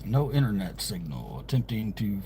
No internet signal. Attempting to.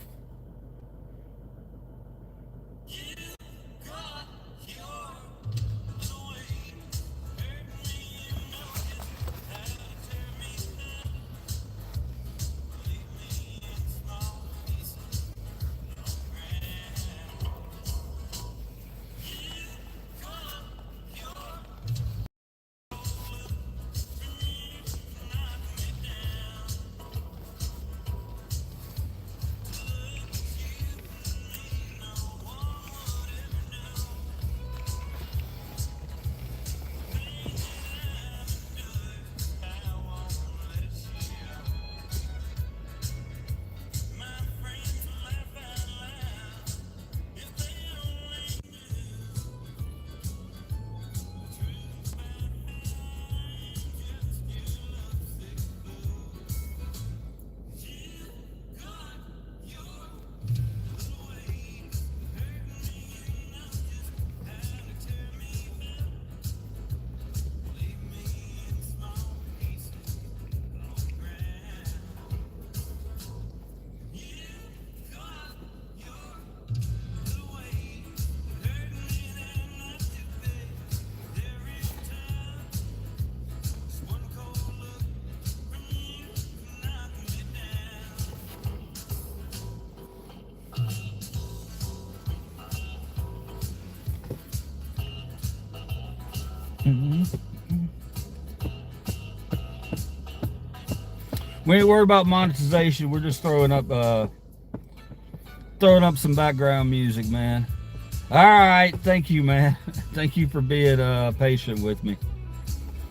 We ain't worried about monetization. We're just throwing up some background music, man. All right, thank you, man. Thank you for being patient with me.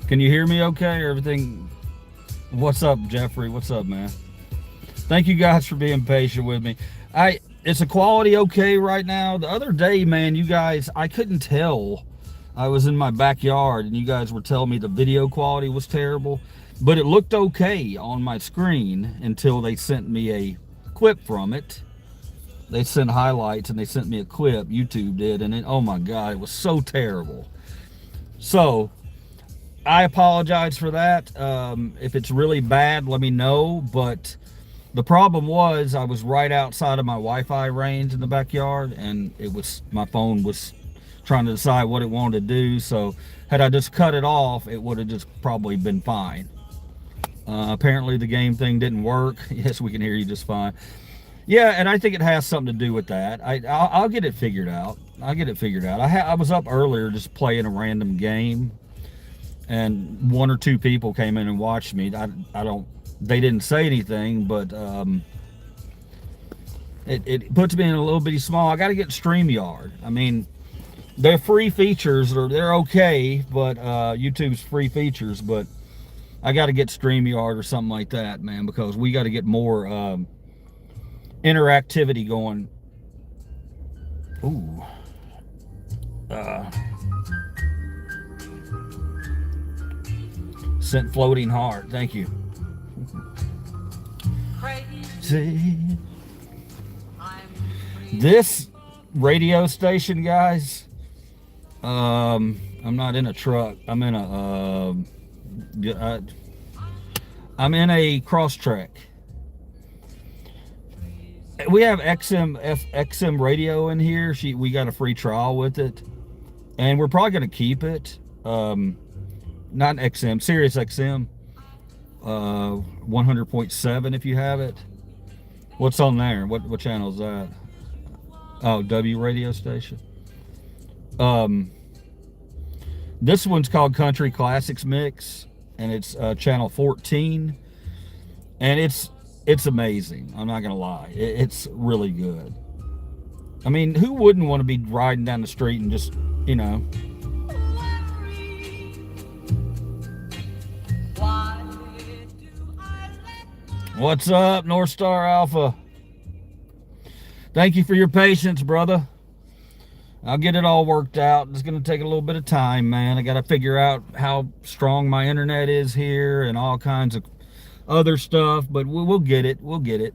Can you hear me okay? Everything? What's up, Jeffrey? What's up, man? Thank you guys for being patient with me. It's a quality okay right now. The other day, man, you guys, I couldn't tell. I was in my backyard and you guys were telling me the video quality was terrible, but it looked okay on my screen until they sent me a clip from it. They sent highlights and they sent me a clip, YouTube did, and oh my God, it was so terrible. So I apologize for that. If it's really bad, let me know. But the problem was I was right outside of my Wi-Fi range in the backyard, and my phone was trying to decide what it wanted to do. So had I just cut it off, it would have just probably been fine. Apparently the game thing didn't work. Yes, we can hear you just fine. Yeah, and I think it has something to do with that. I'll get it figured out. I was up earlier just playing a random game, and one or two people came in and watched me. They didn't say anything, but it puts me in a little bitty small. I got to get StreamYard. I mean, their free features they're okay, but YouTube's free features, but I got to get StreamYard or something like that, man, because we got to get more interactivity going. Ooh. Sent floating heart. Thank you. Crazy. This radio station, guys. I'm not in a truck. I'm in a Crosstrek. We have XM radio in here. We got a free trial with it, and we're probably gonna keep it. Not XM, Sirius XM, 100.7 if you have it. What's on there? What channel is that? Oh, W radio station. This one's called Country Classics Mix, and it's channel 14, and It's amazing. I'm not gonna lie. It's really good. I mean, who wouldn't want to be riding down the street and just, you know? What's up, North Star Alpha? Thank you for your patience, brother. I'll get it all worked out. It's going to take a little bit of time, man. I got to figure out how strong my internet is here and all kinds of other stuff, but we'll get it. We'll get it.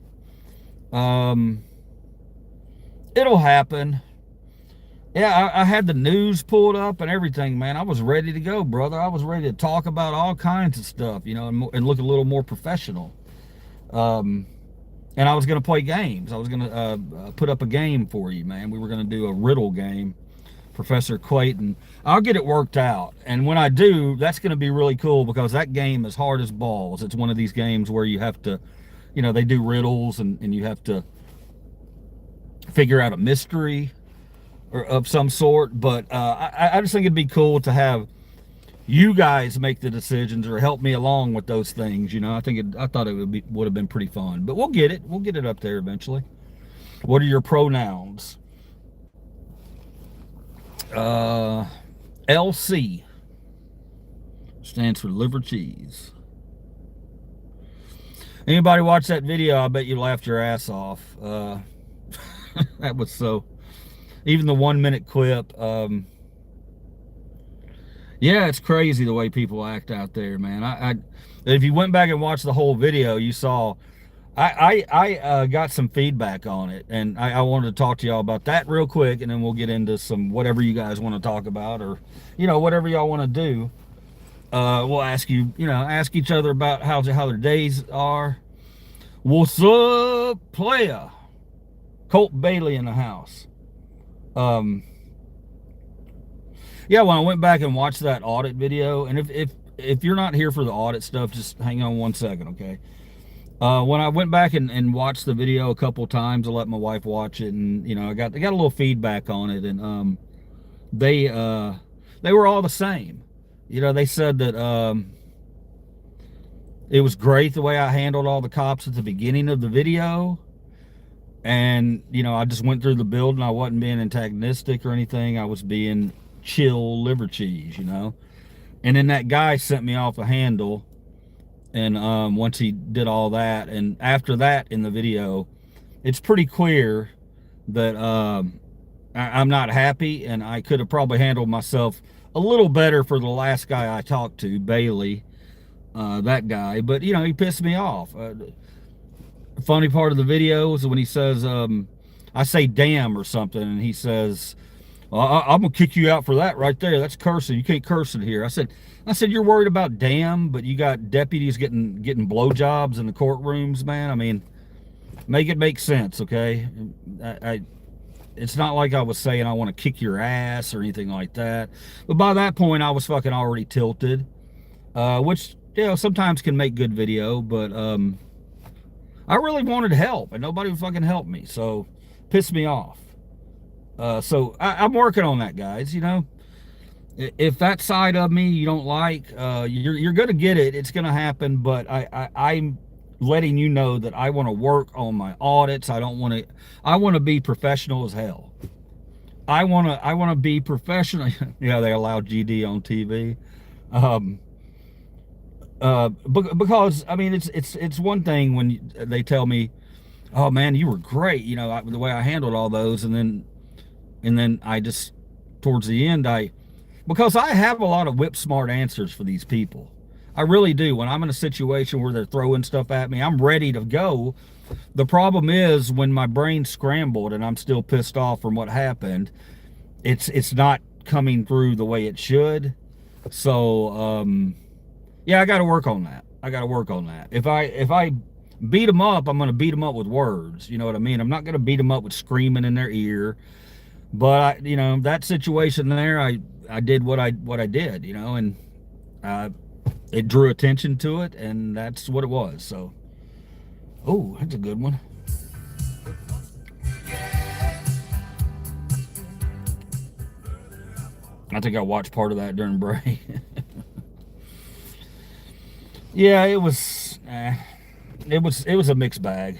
It'll happen. Yeah, I had the news pulled up and everything, man. I was ready to go, brother. I was ready to talk about all kinds of stuff, you know, and look a little more professional. And I was going to play games. I was going to put up a game for you, man. We were going to do a riddle game, Professor Clayton. I'll get it worked out. And when I do, that's going to be really cool because that game is hard as balls. It's one of these games where you have to, you know, they do riddles and you have to figure out a mystery or of some sort. But I just think it'd be cool to have you guys make the decisions or help me along with those things. You know, I thought it would have been pretty fun, but we'll get it up there eventually. What are your pronouns? LC stands for liver cheese. Anybody watch that video? I bet you laughed your ass off. That was so, even the 1 minute clip, yeah, it's crazy the way people act out there, man. If you went back and watched the whole video, you saw I got some feedback on it, and I wanted to talk to y'all about that real quick, and then we'll get into some whatever you guys want to talk about, or you know, whatever y'all want to do. We'll ask each other about how their days are. What's up, playa? Colt Bailey in the house. Yeah, when I went back and watched that audit video, and if you're not here for the audit stuff, just hang on 1 second, okay? When I went back and watched the video a couple times, I let my wife watch it, and you know, I got a little feedback on it, and they were all the same. You know, they said that it was great the way I handled all the cops at the beginning of the video. And, you know, I just went through the building. I wasn't being antagonistic or anything. I was being chill liver cheese, you know. And then that guy sent me off the handle. And once he did all that, and after that in the video, it's pretty clear that I'm not happy, and I could have probably handled myself a little better for the last guy I talked to, Bailey, that guy. But, you know, he pissed me off. Funny part of the video is when he says, I say damn or something, and he says, well, I'm gonna kick you out for that right there. That's cursing. You can't curse in here. I said you're worried about damn, but you got deputies getting blowjobs in the courtrooms, man. I mean, make it make sense, okay? It's not like I was saying I want to kick your ass or anything like that. But by that point, I was fucking already tilted, which, you know, sometimes can make good video, but I really wanted help, and nobody would fucking help me, so pissed me off. So I'm working on that, guys. You know, if that side of me you don't like, you're gonna get it. It's gonna happen. But I'm letting you know that I want to work on my audits. I want to be professional as hell. I want to be professional. Yeah, they allow GD on TV. Because I mean, it's one thing when they tell me, oh man, you were great, you know, the way I handled all those, and then I just, towards the end, because I have a lot of whip smart answers for these people. I really do. When I'm in a situation where they're throwing stuff at me, I'm ready to go. The problem is when my brain's scrambled and I'm still pissed off from what happened, it's not coming through the way it should. So, yeah, I got to work on that. If I beat them up, I'm going to beat them up with words. You know what I mean? I'm not going to beat them up with screaming in their ear. But you know, that situation there, I did what I did, you know, and it drew attention to it, and that's what it was. So, oh, that's a good one. I think I watched part of that during break. Yeah, it was it was a mixed bag.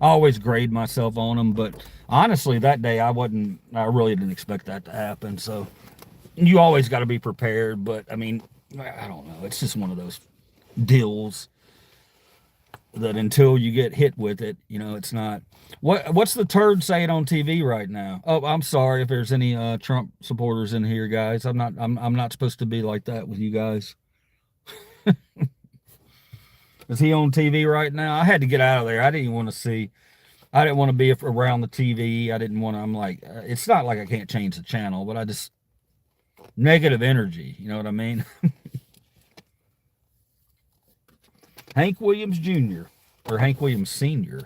I always grade myself on them, but honestly, that day I really didn't expect that to happen. So you always got to be prepared. But I mean, I don't know. It's just one of those deals that until you get hit with it, it's not. What's the turd saying on TV right now? Oh, I'm sorry if there's any Trump supporters in here, guys. I'm not supposed to be like that with you guys. Is he on TV right now? I had to get out of there. I didn't want to see. I didn't want to be around the TV. I didn't want to. I'm like, it's not like I can't change the channel, but I just negative energy. You know what I mean? Hank Williams Jr. or Hank Williams Sr.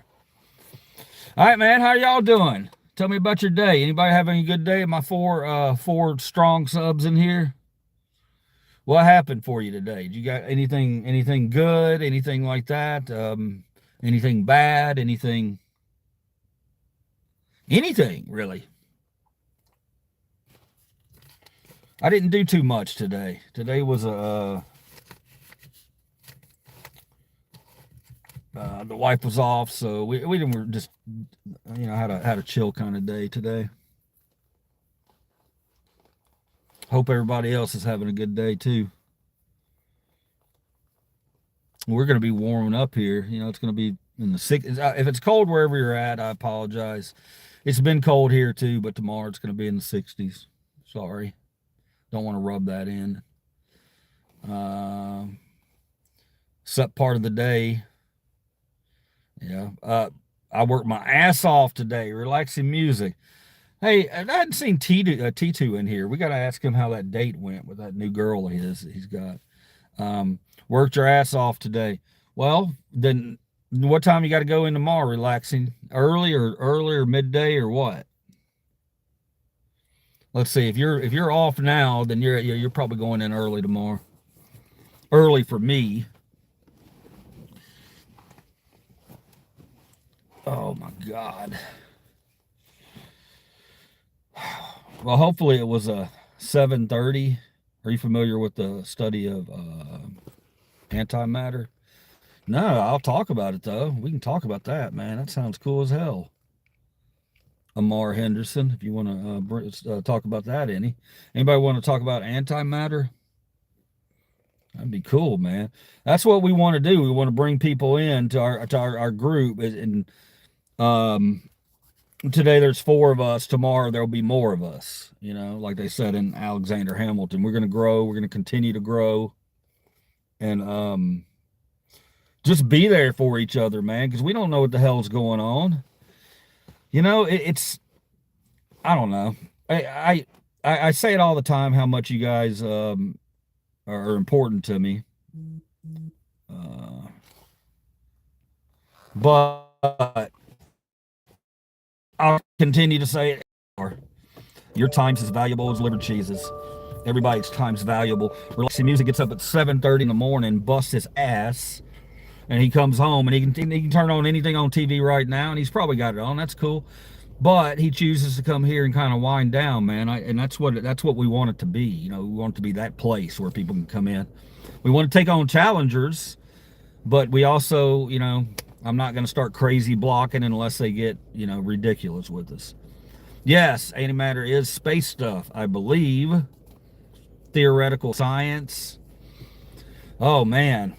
All right, man. How y'all doing? Tell me about your day. Anybody having a good day? My four strong subs in here. What happened for you today? Did you got anything good? Anything like that? Anything bad? Anything really? I didn't do too much today. Today was the wife was off, so we didn't just had a chill kind of day today. Hope everybody else is having a good day too. We're going to be warming up here. It's going to be in the 60s. If it's cold wherever you're at, I apologize. It's been cold here too, but tomorrow it's going to be in the 60s. Sorry. Don't want to rub that in. Sup part of the day. Yeah. I worked my ass off today, relaxing music. Hey, I hadn't seen T2 in here. We got to ask him how that date went with that new girl of his that he's got. Worked your ass off today. Well, then what time you got to go in tomorrow? Relaxing early or midday or what? Let's see. If you're off now, then you're probably going in early tomorrow. Early for me. Oh my God. Well, hopefully it was a 7:30. Are you familiar with the study of antimatter? No, I'll talk about it though. We can talk about that, man. That sounds cool as hell. Amar Henderson, if you want to talk about that, anybody want to talk about antimatter? That'd be cool, man. That's what we want to do. We want to bring people in to our group, and today there's 4 of us. Tomorrow there'll be more of us. Like they said in Alexander Hamilton, we're going to grow. We're going to continue to grow, and just be there for each other, man, because we don't know what the hell's going on. It's I don't know. I say it all the time how much you guys are important to me, but I'll continue to say it. Your time's as valuable as liver cheeses. Everybody's time's valuable. Relaxing music gets up at 7:30 in the morning, busts his ass, and he comes home and he can turn on anything on TV right now, and he's probably got it on. That's cool. But he chooses to come here and kind of wind down, man. And that's what we want it to be. We want it to be that place where people can come in. We want to take on challengers, but we also, I'm not going to start crazy blocking unless they get, ridiculous with us. Yes, antimatter is space stuff, I believe. Theoretical science. Oh, man.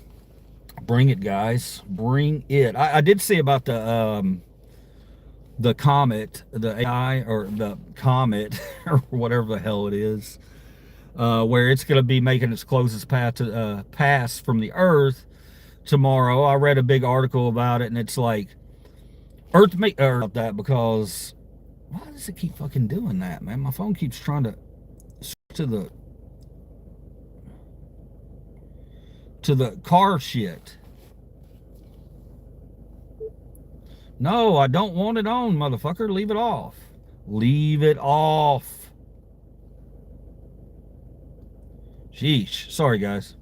Bring it, guys. Bring it. I did see about the comet, the AI, or the comet, or whatever the hell it is, where it's going to be making its closest pass from the Earth tomorrow. I read a big article about it, and it's like, Earth make about that because why does it keep fucking doing that, man? My phone keeps trying to the car shit. No, I don't want it on, motherfucker. Leave it off. Leave it off. Sheesh. Sorry, guys.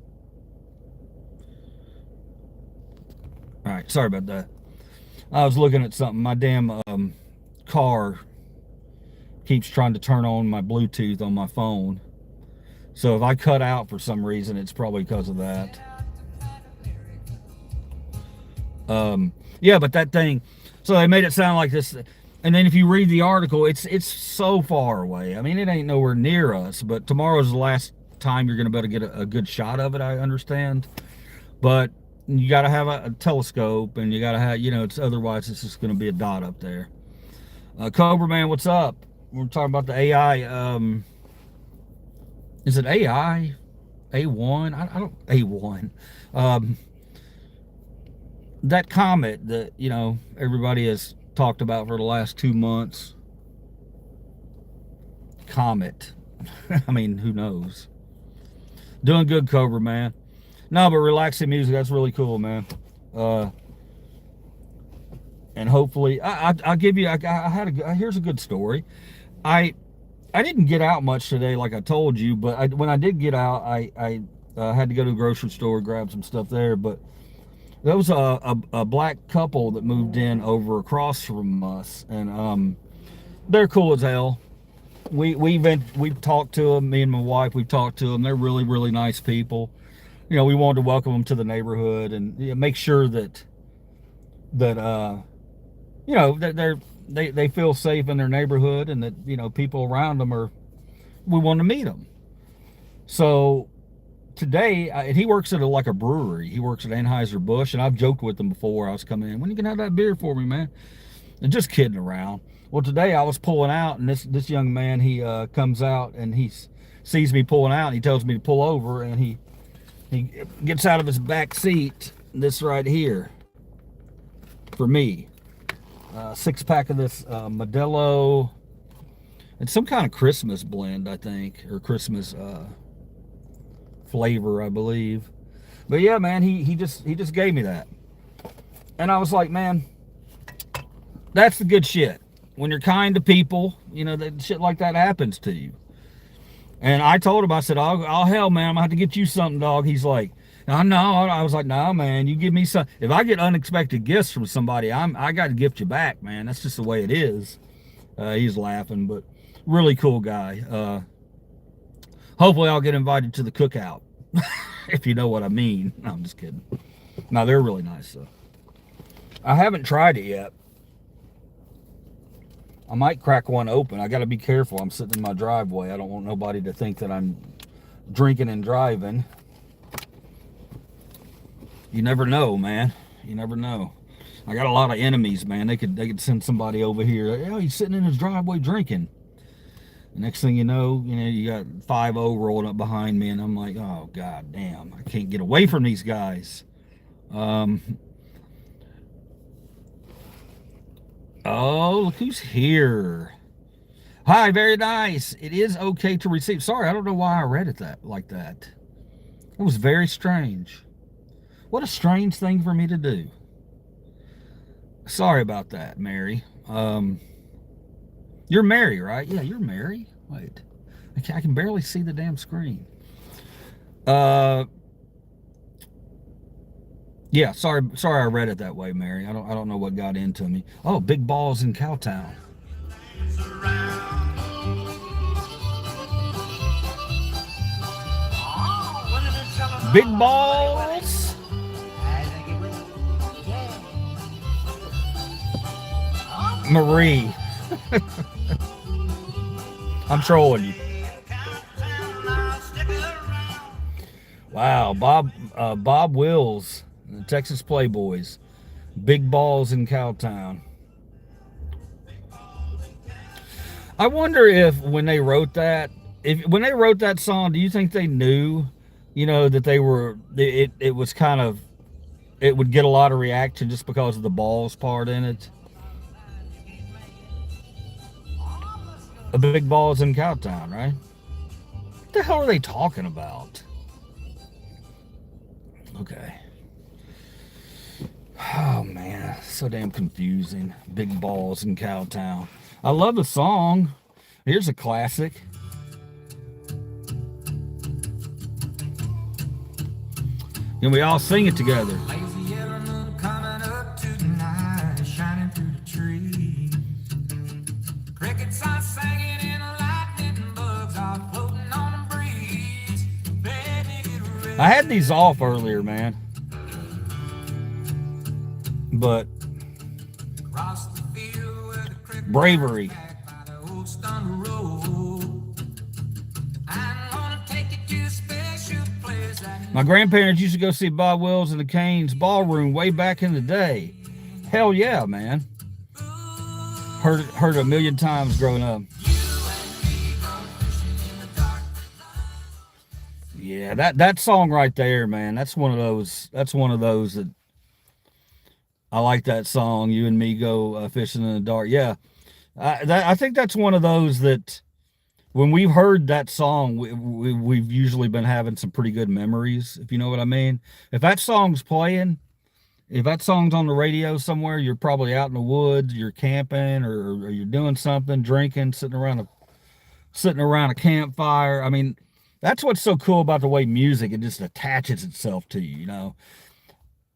All right, sorry about that. I was looking at something. My damn car keeps trying to turn on my Bluetooth on my phone. So if I cut out for some reason, it's probably because of that. Yeah, but that thing, so they made it sound like this. And then if you read the article, it's so far away. I mean, it ain't nowhere near us, but tomorrow's the last time you're going to be able to get a good shot of it, I understand. But you got to have a telescope, and you got to have, it's otherwise it's just going to be a dot up there. Cobra Man, what's up? We're talking about the AI. Is it AI? A1? I don't, A1. That comet that, everybody has talked about for the last 2 months. Comet. I mean, who knows? Doing good, Cobra Man. No, but relaxing music, that's really cool, man. And hopefully, I'll give you, here's a good story. I didn't get out much today, like I told you, but when I did get out, I had to go to the grocery store, grab some stuff there, but there was a black couple that moved in over across from us, and they're cool as hell. We've talked to them. Me and my wife, we've talked to them. They're really, really nice people. We wanted to welcome them to the neighborhood and make sure that that they feel safe in their neighborhood, and that people around them we want to meet them. So today, he works at like a brewery. He works at Anheuser-Busch, and I've joked with him before. I was coming in, when you can have that beer for me, man? And just kidding around. Well, today I was pulling out, and this young man, he comes out, and he sees me pulling out, and he tells me to pull over, and he gets out of his back seat, this right here, for me. 6-pack of this Modelo. It's some kind of Christmas blend, I think, or Christmas flavor, I believe. But yeah, man, he just gave me that, and I was like, man, that's the good shit. When you're kind to people, that shit like that happens to you. And I told him, I said, oh hell, man, I'm gonna have to get you something, dog. He's like, no. I was like, no, man, you give me some. If I get unexpected gifts from somebody, I got to gift you back, man. That's just the way it is. He's laughing, but really cool guy. Hopefully I'll get invited to the cookout, if you know what I mean. No, I'm just kidding. No, they're really nice, though. I haven't tried it yet. I might crack one open. I got to be careful. I'm sitting in my driveway. I don't want nobody to think that I'm drinking and driving. You never know, man. You never know. I got a lot of enemies, man. They could send somebody over here. Oh, he's sitting in his driveway drinking. The next thing you know, you got 5-0 rolling up behind me, and I'm like, oh god damn, I can't get away from these guys. Oh, look who's here. Hi, very nice. It is okay to receive. Sorry, I don't know why I read it like that. It was very strange. What a strange thing for me to do. Sorry about that, Mary. You're Mary, right? Yeah, you're Mary. Wait, I can barely see the damn screen. Yeah, sorry I read it that way, Mary. I don't know what got into me. Oh, Big Balls in Cowtown. Big Balls. Marie. I'm trolling you. Wow, Bob Wills, the Texas Playboys, Big Balls in Cowtown. I wonder if when they wrote that song, do you think they knew, that they were, it was kind of, it would get a lot of reaction just because of the balls part in it? A Big Balls in Cowtown, right? What the hell are they talking about? Okay. Oh man, so damn confusing. Big Balls in Cowtown. I love the song. Here's a classic. Can we all sing it together? I had these off earlier, man. but Bravery. My grandparents used to go see Bob Wills in the Canes Ballroom way back in the day. Hell yeah, man. Heard it a million times growing up. Yeah, that song right there, man. That's one of those that I like that song. You and me go fishing in the dark. Yeah, I think that's one of those that when we've heard that song, we've usually been having some pretty good memories, if you know what I mean. If that song's playing, if that song's on the radio somewhere, you're probably out in the woods, you're camping, or you're doing something, drinking, sitting around a campfire. I mean, that's what's so cool about the way music, it just attaches itself to you, you know.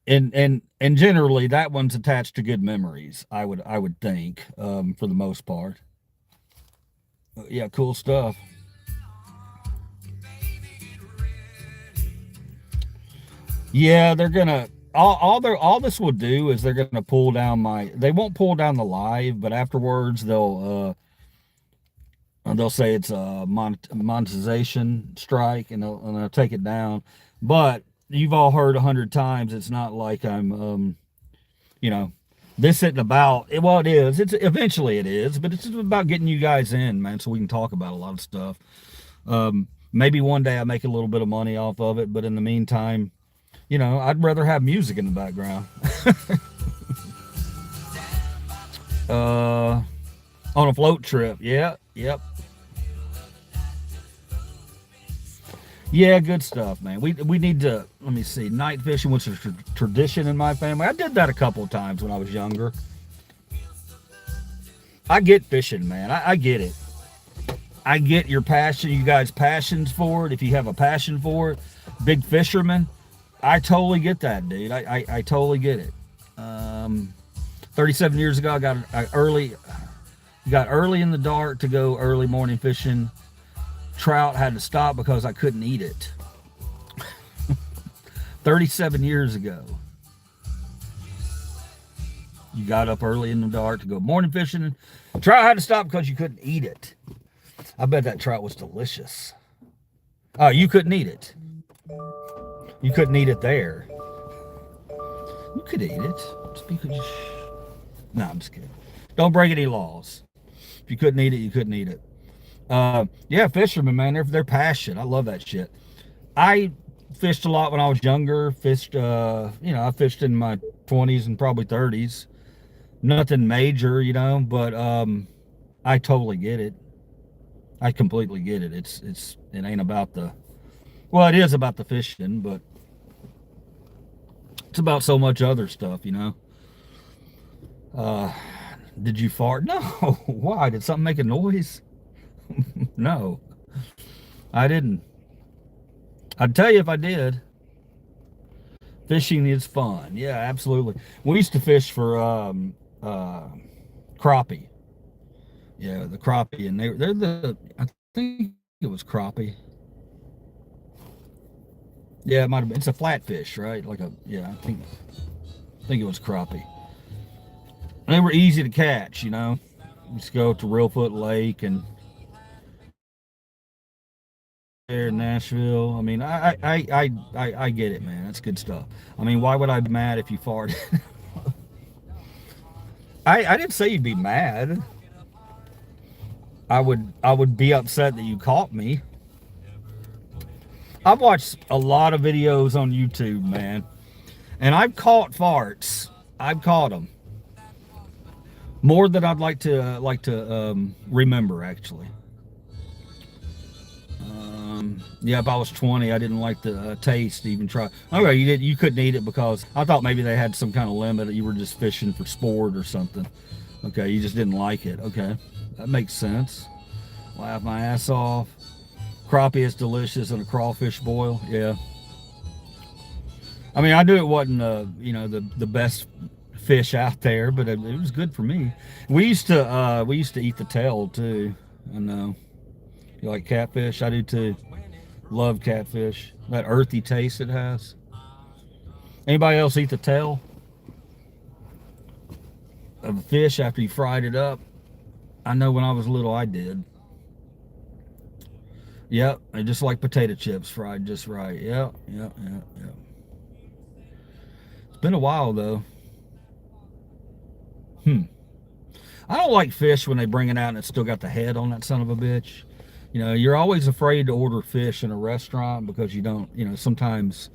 And generally that one's attached to good memories, I would think, for the most part. Yeah, cool stuff. Yeah, they're gonna all this will do is they're gonna pull down they won't pull down the live, but afterwards they'll say it's a monetization strike, and they'll take it down. But you've all heard 100 times, it's not like I'm you know, this isn't about it. Well, it is. It's eventually it is, but it's just about getting you guys in, man, so we can talk about a lot of stuff. Maybe one day I make a little bit of money off of it, but in the meantime, you know, I'd rather have music in the background. On a float trip. Yeah, yep. Yeah, good stuff, man. We need to, let me see, night fishing, which is a tradition in my family. I did that a couple of times when I was younger. I get fishing, man. I get it. I get your passion, you guys' passions for it. If you have a passion for it, big fisherman, I totally get that, dude. I totally get it. 37 years ago, I got early in the dark to go early morning fishing. Trout, had to stop because I couldn't eat it. 37 years ago. You got up early in the dark to go morning fishing. Trout had to stop because you couldn't eat it. I bet that trout was delicious. Oh, you couldn't eat it. You couldn't eat it there. You could eat it. No, I'm just kidding. Don't break any laws. If you couldn't eat it, you couldn't eat it. Yeah, fishermen, man, they're passionate. I love that shit. I fished a lot when I was younger. I fished in my 20s and probably 30s. Nothing major, you know, but I totally get it. I completely get it. It ain't about it is about the fishing, but it's about so much other stuff, you know. Did you fart? No. Why? Did something make a noise? No, I didn't. I'd tell you if I did. Fishing is fun. Yeah, absolutely. We used to fish for crappie. Yeah, the crappie, and I think it was crappie. Yeah, it might have been. It's a flatfish, right? I think it was crappie. And they were easy to catch, you know. Just go to Reelfoot Lake and there in Nashville. I mean, I get it, man. That's good stuff. I mean, why would I be mad if you farted? I didn't say you'd be mad. I would be upset that you caught me. I've watched a lot of videos on YouTube, man, and I've caught farts. I've caught them more than I'd like to remember, actually. Yeah, if I was 20, I didn't like the taste to even try. Okay, you couldn't eat it because I thought maybe they had some kind of limit that you were just fishing for sport or something. Okay, you just didn't like it. Okay, that makes sense. Laugh my ass off. Crappie is delicious in a crawfish boil. Yeah. I mean, I knew it wasn't the best fish out there, but it was good for me. We used to eat the tail too. I know. You like catfish? I do too. Love catfish. That earthy taste it has. Anybody else eat the tail? of fish after you fried it up. I know when I was little, I did. Yep, I just like potato chips fried just right. Yep, yep, yep, yep. It's been a while though. Hmm. I don't like fish when they bring it out and it's still got the head on that son of a bitch. You know, you're always afraid to order fish in a restaurant because you don't, you know, sometimes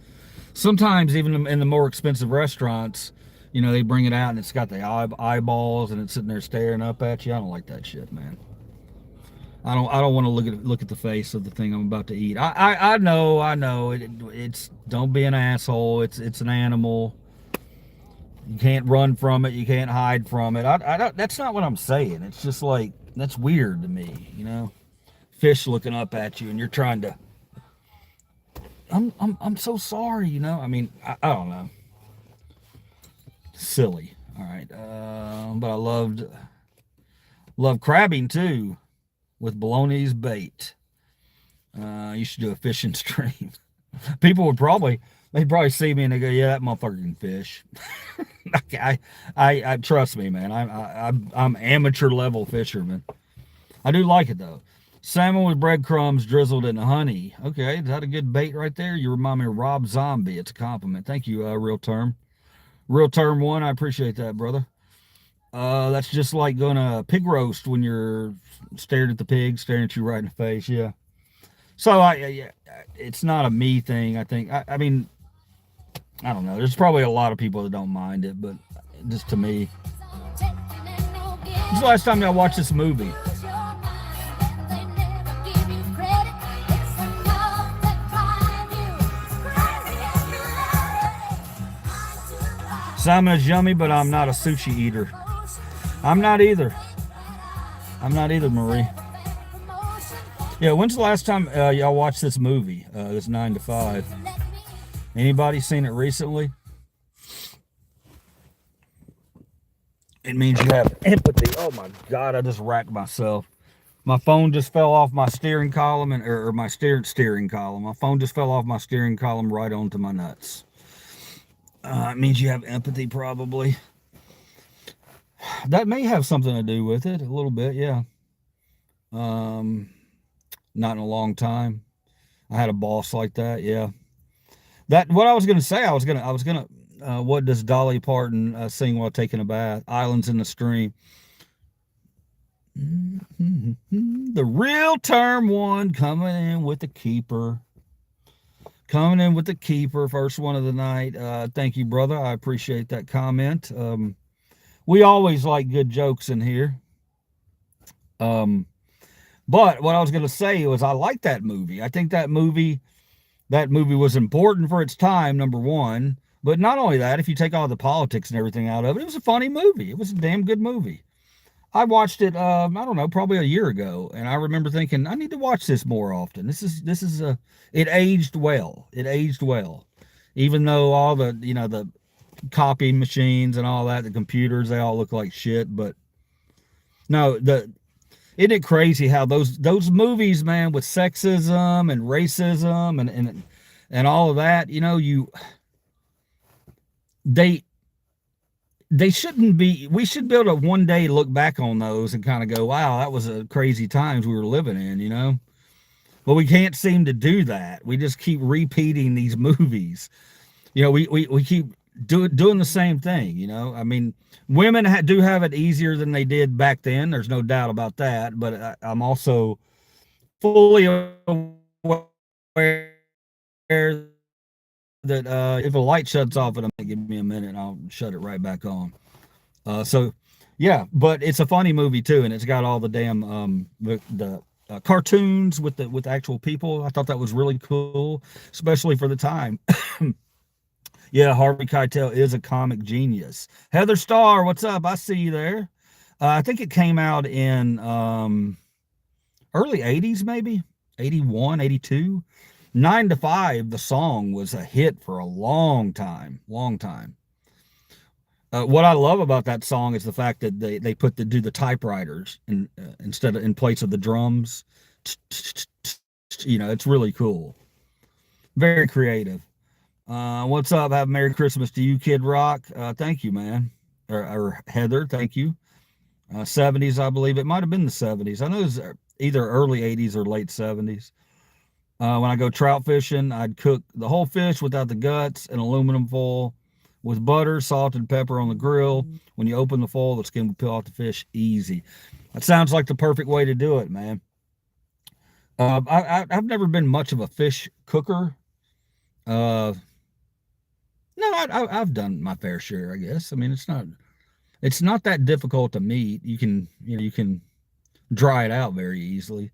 even in the more expensive restaurants, you know, they bring it out and it's got the eyeballs and it's sitting there staring up at you. I don't like that shit, man. I don't want to look at the face of the thing I'm about to eat. I know. It's don't be an asshole. It's an animal. You can't run from it. You can't hide from it. I don't, that's not what I'm saying. It's just like that's weird to me, you know. Fish looking up at you and you're trying to. I'm so sorry, you know. I mean, I don't know. Silly. All right, but I love crabbing too, with Bologna's bait. You should do a fishing stream. People they'd probably see me and they go, "Yeah, that motherfucker can fish." I trust me, man. I'm amateur level fisherman. I do like it though. Salmon with breadcrumbs drizzled in honey. Okay, is that a good bait right there? You remind me of Rob Zombie. It's a compliment. Thank you, Real Term. Real Term One. I appreciate that, brother. That's just like going to pig roast when you're staring at the pig, staring at you right in the face. Yeah. So it's not a me thing. I think. I mean, I don't know. There's probably a lot of people that don't mind it, but just to me, when's the last time y'all watched this movie? Salmon is yummy, but I'm not a sushi eater. I'm not either. I'm not either, Marie. Yeah, when's the last time y'all watched this movie? This 9 to 5. Anybody seen it recently? It means you have empathy. Oh my God, I just racked myself. My phone just fell off my steering column or my steering column. My phone just fell off my steering column right onto my nuts. It means you have empathy, probably. That may have something to do with it, a little bit, yeah. Not in a long time. I had a boss like that, yeah. That what I was gonna say. I was gonna. What does Dolly Parton sing while taking a bath? Islands in the Stream. The Real Term One coming in with the keeper. Coming in with the keeper, first one of the night. Thank you, brother. I appreciate that comment. We always like good jokes in here. But what I was going to say was I like that movie. I think that movie was important for its time, number one. But not only that, if you take all the politics and everything out of it, it was a funny movie. It was a damn good movie. I watched it, I don't know, probably a year ago, and I remember thinking, I need to watch this more often. It aged well. It aged well. Even though all the, you know, the copy machines and all that, the computers, they all look like shit, but no, isn't it crazy how those movies, man, with sexism and racism and all of that, you know, they shouldn't be. We should be able to one day look back on those and kind of go, wow, that was a crazy times we were living in, you know. But we can't seem to do that. We just keep repeating these movies. You know, we keep doing the same thing, you know. I mean, women do have it easier than they did back then. There's no doubt about that. But I'm also fully aware that if a light shuts off in a minute, give me a minute and I'll shut it right back on. So yeah, but it's a funny movie too, and it's got all the damn the cartoons with actual people. I thought that was really cool, especially for the time. Yeah, Harvey Keitel is a comic genius. Heather Starr, what's up? I see you there. I think it came out in early 80s, maybe 81, 82. 9 to 5, the song was a hit for a long time. What I love about that song is the fact that they do the typewriters instead of in place of the drums. You know, it's really cool. Very creative. What's up? Have a Merry Christmas to you, Kid Rock. Thank you, man. or Heather, thank you. 70s, I believe. It might have been the 70s. I know it was either early 80s or late 70s. When I go trout fishing, I'd cook the whole fish without the guts in aluminum foil with butter, salt, and pepper on the grill. When you open the foil, the skin will peel off the fish easy. That sounds like the perfect way to do it, man. I've never been much of a fish cooker. Uh, no, I've done my fair share, I guess. I mean, it's not that difficult to meat. You can dry it out very easily.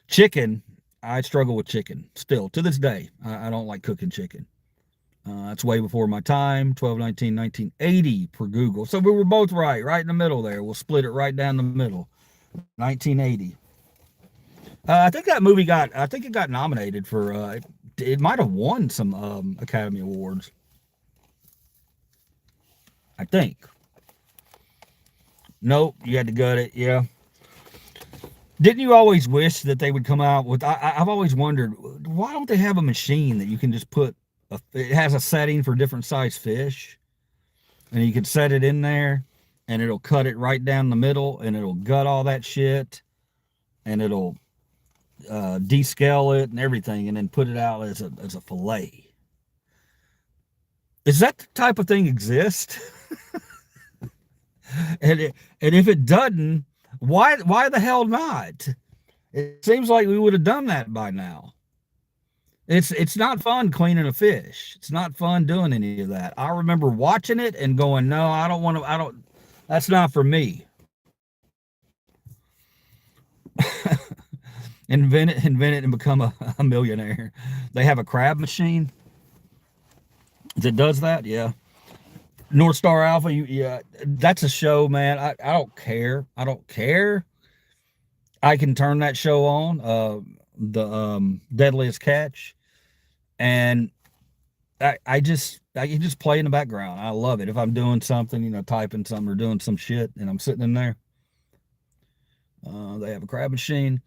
Chicken, I struggle with chicken still to this day. I don't like cooking chicken. It's way before my time, 1980 per Google. So we were both right in the middle there. We'll split it right down the middle. 1980. I think that movie I think it got nominated for, it might have won some Academy Awards. I think. Nope, you had to gut it, yeah. Didn't you always wish that they would come out with, I've always wondered, why don't they have a machine that you can just put, it has a setting for different size fish, and you can set it in there, and it'll cut it right down the middle, and it'll gut all that shit, and it'll descale it and everything, and then put it out as a fillet. Is that the type of thing exist? and if it doesn't, why the hell not? It seems like we would have done that by now. It's not fun cleaning a fish. It's not fun doing any of that. I remember watching it and going, no, I don't, that's not for me. invent it and become a millionaire. They have a crab machine that does that. Yeah. North Star Alpha. Yeah, that's a show, man. I don't care. I don't care. I can turn that show on, the Deadliest Catch, and I can just play in the background. I love it. If I'm doing something, typing something or doing some shit, and I'm sitting in there. They have a crab machine.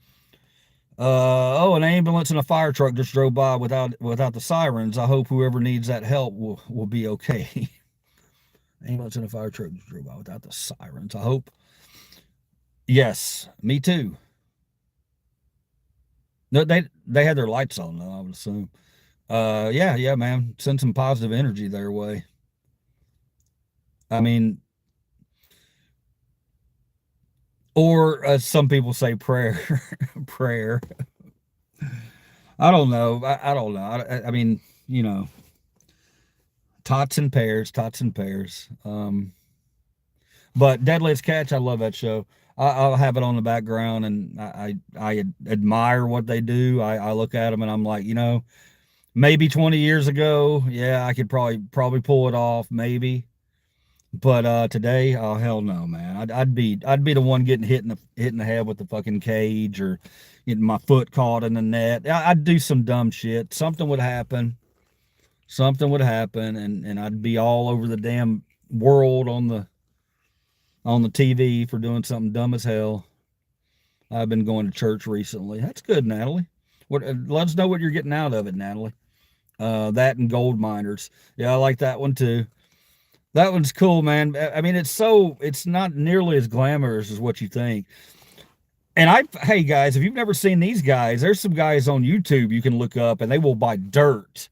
An ambulance and a fire truck just drove by without the sirens. I hope whoever needs that help will be okay. Ambulance and a fire truck just drove by without the sirens. I hope. Yes, me too. No, they had their lights on though, I would assume. Yeah, man. Send some positive energy their way. I mean, or as some people say, prayer, prayer. I don't know. I don't know. I mean, tots and pears. But Deadliest Catch, I love that show. I'll have it on the background, and I admire what they do. I look at them and I'm like, maybe 20 years ago, yeah, I could probably pull it off, maybe. But today, oh hell no, man. I'd be the one getting hit in the head with the fucking cage, or getting my foot caught in the net. I'd do some dumb shit. Something would happen, and I'd be all over the damn world on the TV for doing something dumb as hell. I've been going to church recently. That's good, Natalie. Let us know what you're getting out of it, Natalie. That and gold miners. Yeah, I like that one too. That one's cool, man. I mean, it's not nearly as glamorous as what you think. And hey guys, if you've never seen these guys, there's some guys on YouTube you can look up, and they will buy dirt.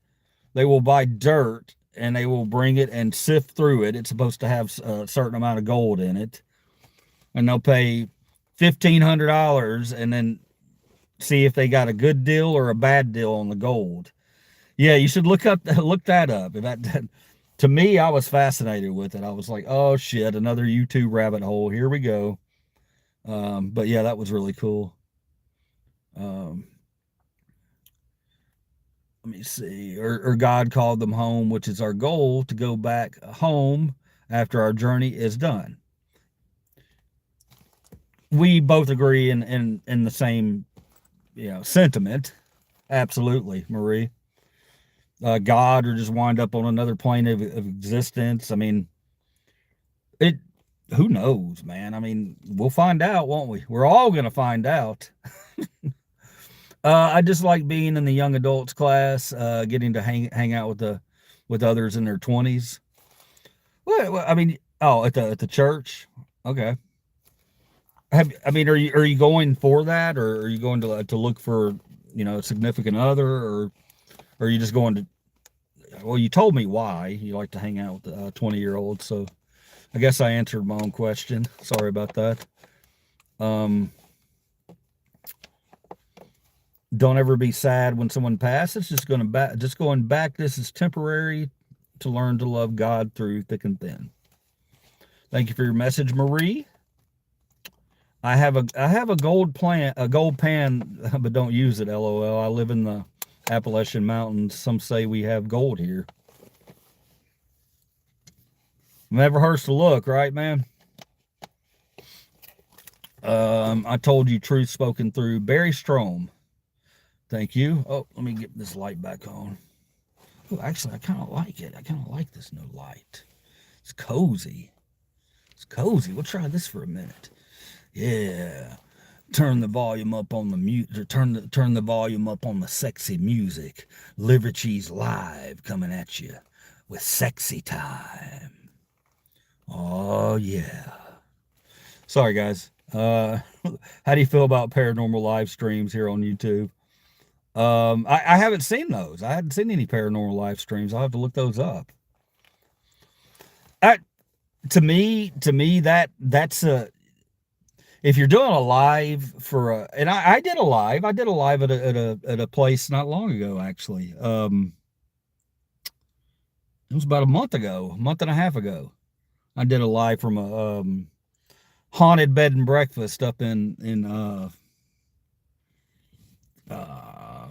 They will buy dirt, and they will bring it and sift through it. It's supposed to have a certain amount of gold in it, and they'll pay $1,500 and then see if they got a good deal or a bad deal on the gold. Yeah, you should look that up. To me, I was fascinated with it. I was like, oh shit, another YouTube rabbit hole. Here we go. But yeah, that was really cool. Let me see. Or God called them home, which is our goal, to go back home after our journey is done. We both agree in the same, sentiment. Absolutely, Marie. God, or just wind up on another plane of existence. I mean, who knows, man? I mean, we'll find out, won't we? We're all going to find out. I just like being in the young adults class, getting to hang out with others in their 20s. Well, I mean, Oh, at the church. Okay. I mean, are you going for that, or are you going to look for, a significant other, or are you just going to? Well, you told me why you like to hang out with 20-year-olds, so I guess I answered my own question. Sorry about that. Um, don't ever be sad when someone passes. Just going back. This is temporary to learn to love God through thick and thin. Thank you for your message, Marie. I have a gold pan, but don't use it. LOL. I live in the Appalachian Mountains. Some say we have gold here. Never hurts to look, right, man? I told you truth spoken through. Barry Strom. Thank you. Oh, let me get this light back on. Oh, actually, I kind of like it. I kind of like this new light. It's cozy. It's cozy. We'll try this for a minute. Yeah. Turn the volume up on the music. Turn the volume up on the sexy music. Liver Cheese Live coming at you with sexy time. Oh yeah. Sorry guys. How do you feel about paranormal live streams here on YouTube? I haven't seen those. I haven't seen any paranormal live streams. I'll have to look those up. I, to me, that's a, if you're doing a live for a, and I did a live, at a place not long ago, actually. It was about a month and a half ago. I did a live from a, haunted bed and breakfast up in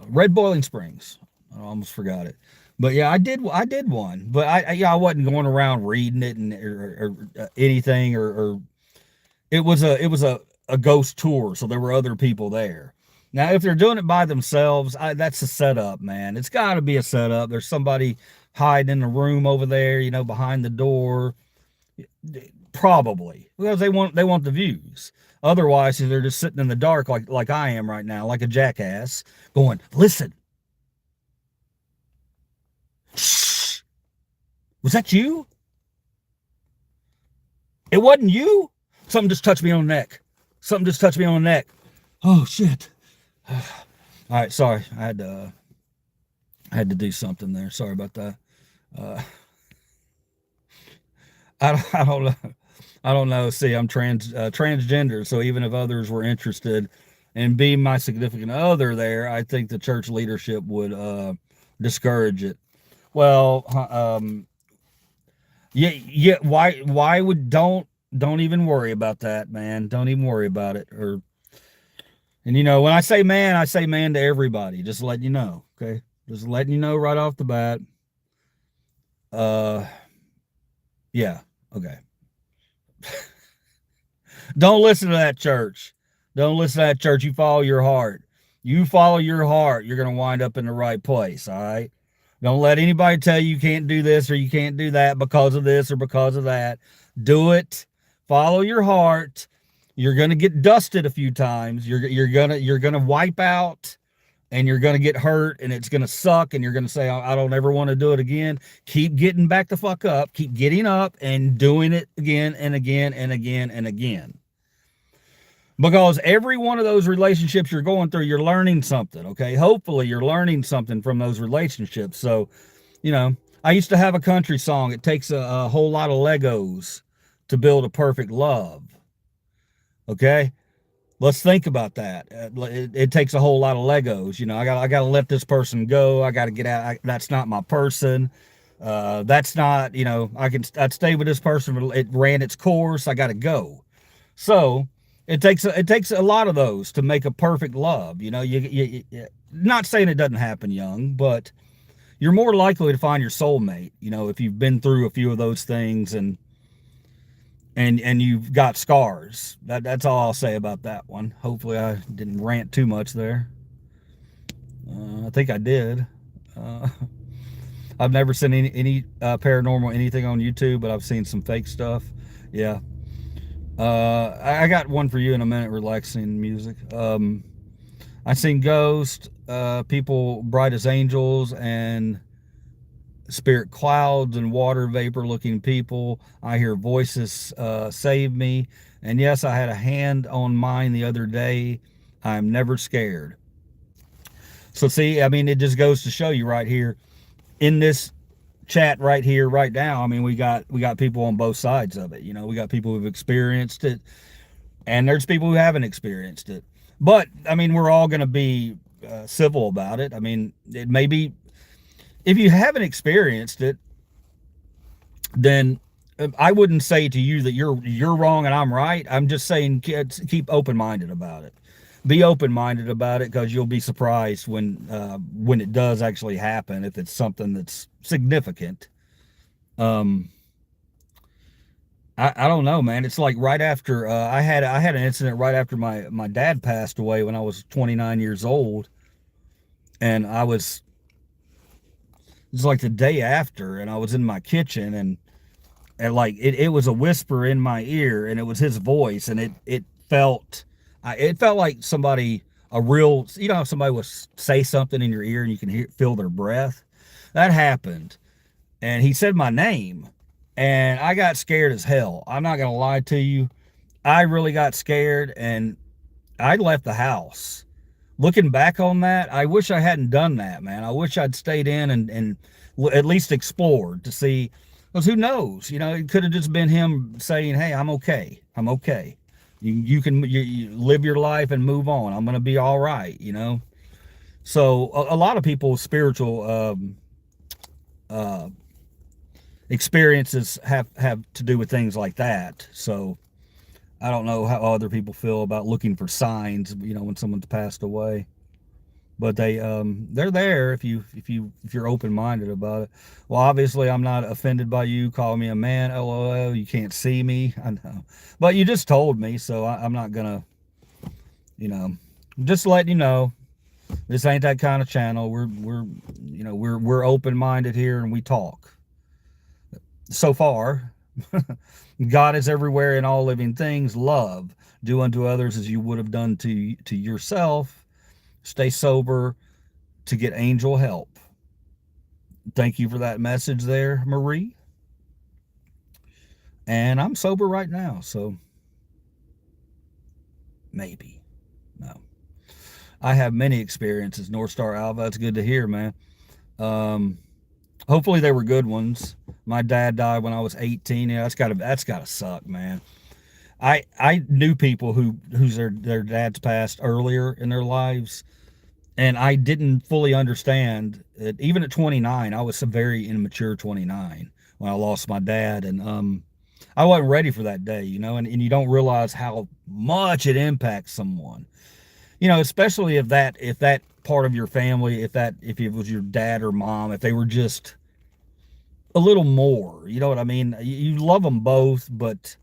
Red Boiling Springs. I almost forgot it, but yeah, I did one, but I wasn't going around reading it and or anything or it was a ghost tour, so there were other people there. Now, if they're doing it by themselves, that's a setup, man. It's got to be a setup. There's somebody hiding in the room over there, behind the door. Probably because they want the views. Otherwise, they're just sitting in the dark like I am right now, like a jackass, going, "Listen, shh, was that you? It wasn't you. Something just touched me on the neck. Something just touched me on the neck. Oh shit! All right, sorry, I had to do something there. Sorry about that. Uh, I don't know. I don't know. See, I'm transgender, so even if others were interested in being my significant other there, I think the church leadership would discourage it. Well, yeah. Why would don't even worry about that, man. Don't even worry about it. And when I say man to everybody. Just letting you know, okay? Just letting you know right off the bat. Yeah, okay. Don't listen to that church. Don't listen to that church. You follow your heart. You follow your heart. You're going to wind up in the right place. All right. Don't let anybody tell you can't do this or you can't do that because of this or because of that. Do it. Follow your heart. You're going to get dusted a few times. You're going to wipe out and you're going to get hurt and it's going to suck and you're going to say, I don't ever want to do it again. Keep getting back the fuck up. Keep getting up and doing it again and again and again and again. Because every one of those relationships you're going through, you're learning something, okay? Hopefully you're learning something from those relationships. So, I used to have a country song. It takes a whole lot of Legos to build a perfect love, okay? Let's think about that. It takes a whole lot of Legos. I got to let this person go. I got to get out. That's not my person. That's not, I'd stay with this person, but it ran its course. I got to go. So it takes a lot of those to make a perfect love. You not saying it doesn't happen young, but you're more likely to find your soulmate, if you've been through a few of those things and you've got scars. That's all I'll say about that one. Hopefully I didn't rant too much there. I think I did. I've never seen any paranormal anything on YouTube, but I've seen some fake stuff. Yeah. I got one for you in a minute, relaxing music. I seen ghosts, people bright as angels, and spirit clouds and water vapor looking people. I hear voices save me. And yes, I had a hand on mine the other day. I'm never scared. So see, I mean, it just goes to show you right here in this chat right here, right now. I mean, we got people on both sides of it. You know, we got people who've experienced it, and there's people who haven't experienced it. But I mean, we're all going to be civil about it. I mean, it may be, if you haven't experienced it, then I wouldn't say to you that you're wrong and I'm right. I'm just saying, kids, keep open-minded about it. Be open-minded about it, because you'll be surprised when it does actually happen, if it's something that's significant. I don't know, man. It's like right after I had an incident right after my dad passed away when I was 29 years old, and it's like the day after, and I was in my kitchen, and like it was a whisper in my ear, and it was his voice, and it felt like somebody, a real, you know how somebody would say something in your ear and you can feel their breath. That happened, and he said my name, and I got scared as hell. I'm not gonna lie to you. I really got scared, and I left the house. Looking back on that, I wish I hadn't done that, man. I wish I'd stayed in and at least explored to see, because who knows? You know, it could have just been him saying, "Hey, I'm okay. I'm okay. You can you live your life and move on. I'm gonna be all right." You know. So a lot of people's spiritual uh, experiences have to do with things like that. So I don't know how other people feel about looking for signs, you know, when someone's passed away. But they're there if you're open-minded about it. Well, obviously I'm not offended by you calling me a man. LOL, you can't see me. I know. But you just told me, so I'm not gonna, you know, just letting you know, this ain't that kind of channel. We're open-minded here, and we talk. So far, God is everywhere in all living things. Love. Do unto others as you would have done to yourself. Stay sober to get angel help. Thank you for that message there, Marie. And I'm sober right now, so maybe. No. I have many experiences, North Star Alva. It's good to hear, man. Hopefully they were good ones. My dad died when I was 18. Yeah, that's gotta suck, man. I knew people whose their dads passed earlier in their lives, and I didn't fully understand it. Even at 29, I was a very immature 29 when I lost my dad, and I wasn't ready for that day, you know. And you don't realize how much it impacts someone, you know, especially if that part of your family, if it was your dad or mom, if they were just a little more, you know what I mean? You love them both, but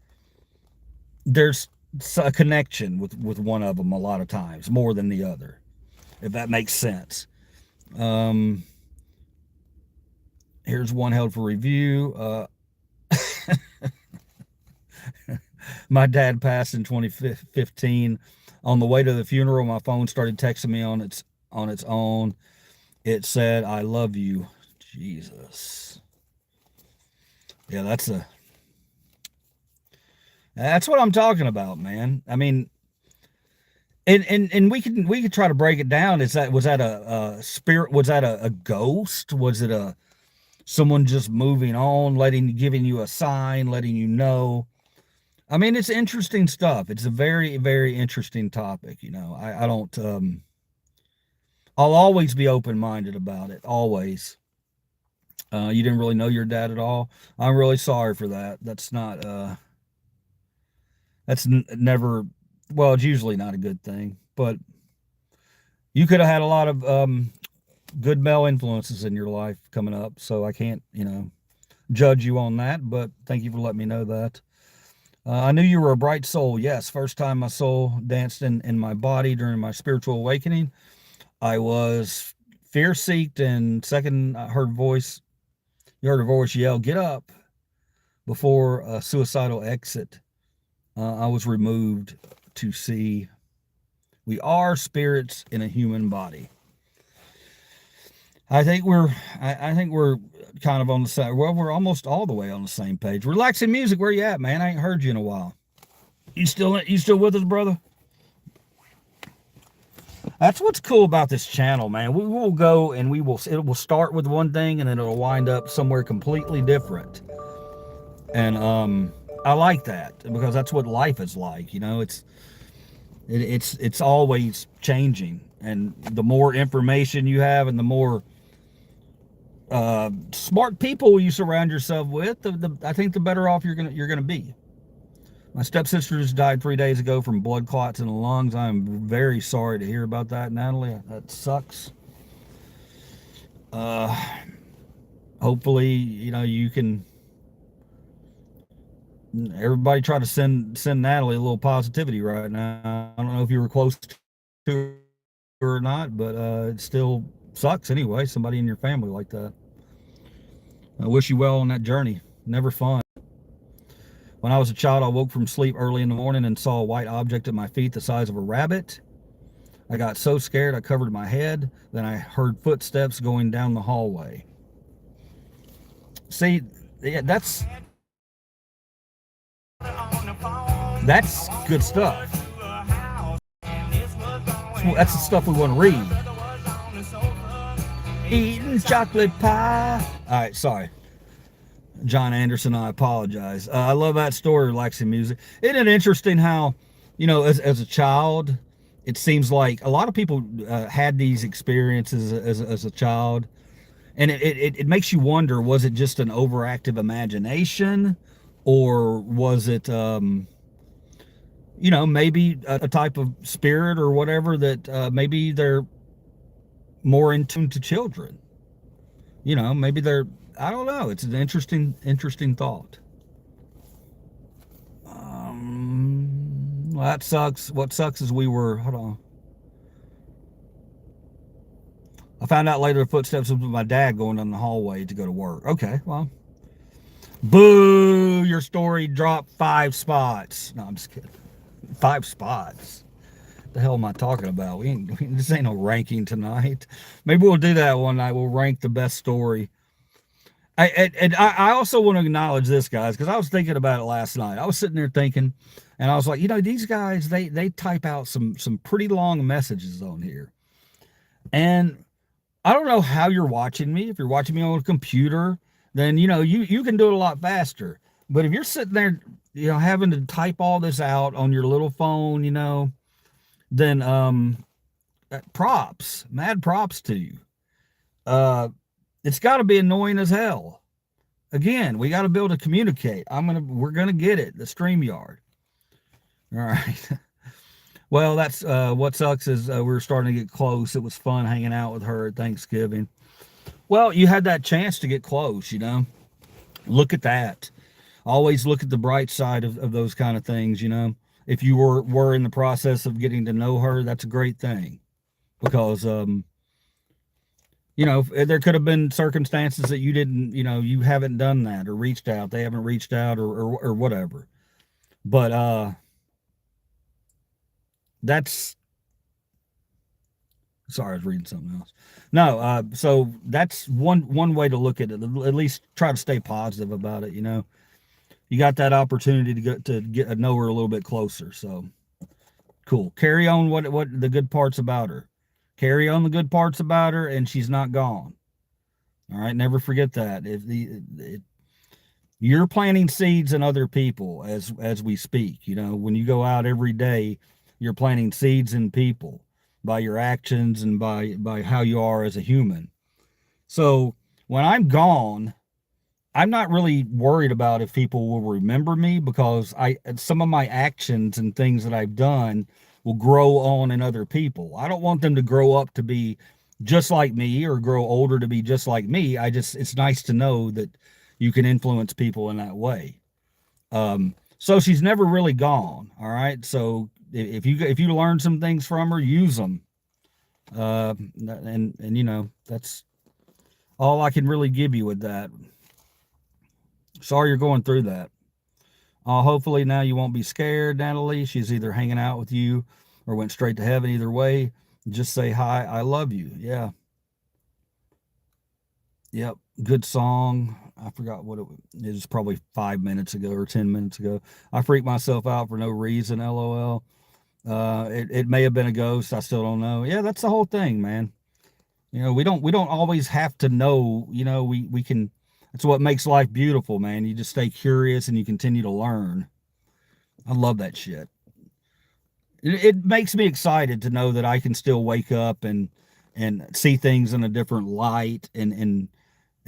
there's a connection with one of them a lot of times more than the other, if that makes sense. Here's one held for review. My dad passed in 2015. On the way to the funeral, my phone started texting me on its own. It said, "I love you." Jesus. Yeah, that's what I'm talking about, man. I mean, and we could try to break it down. Was that a spirit? Was that a ghost? Was it someone just moving on, giving you a sign, letting you know? I mean, it's interesting stuff. It's a very, very interesting topic. You know, I don't. I'll always be open-minded about it. Always. You didn't really know your dad at all. I'm really sorry for that. That's not. Never. Well, it's usually not a good thing. But you could have had a lot of good male influences in your life coming up. So I can't, you know, judge you on that. But thank you for letting me know that. I knew you were a bright soul. Yes, first time my soul danced in my body during my spiritual awakening. I was fear-seeked, and second, I heard you heard a voice yell, "Get up," before a suicidal exit. I was removed to see we are spirits in a human body. I think we're I think we're kind of on the same. Well, we're almost all the way on the same page. Relaxing music, where you at, man? I ain't heard you in a while. You still with us, brother? That's what's cool about this channel, man. We will go and it will start with one thing and then it'll wind up somewhere completely different. And I like that because that's what life is like. You know, it's always changing, and the more information you have and the more smart people you surround yourself with, I think the better off you're gonna be. My stepsister just died 3 days ago from blood clots in the lungs. I'm very sorry to hear about that, Natalie. That sucks. Uh, Hopefully, you know, you can. Everybody try to send Natalie a little positivity right now. I don't know if you were close to her or not, but it still sucks anyway. Somebody in your family like that. I wish you well on that journey. Never fun. When I was a child, I woke from sleep early in the morning and saw a white object at my feet the size of a rabbit. I got so scared I covered my head. Then I heard footsteps going down the hallway. See, yeah, that's good stuff. That's the stuff we want to read. Eating chocolate pie. All right, sorry. John Anderson, I apologize. I love that story, relaxing music. Isn't it interesting how, you know, as a child, it seems like a lot of people had these experiences as a child, and it makes you wonder: was it just an overactive imagination, or was it, you know, maybe a type of spirit or whatever that maybe they're more in tune to children? You know, maybe they're, I don't know. It's an interesting thought. Well, that sucks. What sucks is hold on. I found out later the footsteps of my dad going down the hallway to go to work. Okay, well, boo, your story dropped 5 spots. No, I'm just kidding. 5 spots. What the hell am I talking about? This ain't no ranking tonight. Maybe we'll do that one night. We'll rank the best story. I also want to acknowledge this, guys, because I was thinking about it last night. I was sitting there thinking, and I was like, you know, these guys, they type out some pretty long messages on here. And I don't know how you're watching me. If you're watching me on a computer, then, you know, you can do it a lot faster. But if you're sitting there, you know, having to type all this out on your little phone, you know, then mad props to you. It's got to be annoying as hell. Again, we got to be able to communicate. We're gonna get it. The StreamYard. All right. Well, that's what sucks is we're starting to get close. It was fun hanging out with her at Thanksgiving. Well, you had that chance to get close, you know. Look at that. Always look at the bright side of those kind of things, you know. If you were in the process of getting to know her, that's a great thing. Because you know, there could have been circumstances that you didn't, you know, you haven't done that or reached out. They haven't reached out or whatever. But that's, sorry, I was reading something else. No, so that's one way to look at it. At least try to stay positive about it. You know, you got that opportunity to get to know her a little bit closer. So cool. Carry on what the good parts about her. Carry on the good parts about her, and she's not gone. All right, never forget that. You're planting seeds in other people as we speak. You know, when you go out every day, you're planting seeds in people by your actions and by how you are as a human. So when I'm gone, I'm not really worried about if people will remember me, because some of my actions and things that I've done will grow on in other people. I don't want them to grow up to be just like me or grow older to be just like me. It's nice to know that you can influence people in that way. So she's never really gone. All right. So if you learn some things from her, use them. And you know, that's all I can really give you with that. Sorry you're going through that. Hopefully now you won't be scared, Natalie. She's either hanging out with you or went straight to heaven. Either way, just say hi. I love you. Yeah. Yep, good song. I forgot what it was, probably 5 minutes ago or 10 minutes ago. I freaked myself out for no reason. LOL. It may have been a ghost. I still don't know. Yeah, that's the whole thing, man. We don't always have to know. We can. That's what makes life beautiful, man. You just stay curious and you continue to learn. I love that shit. It makes me excited to know that I can still wake up and see things in a different light and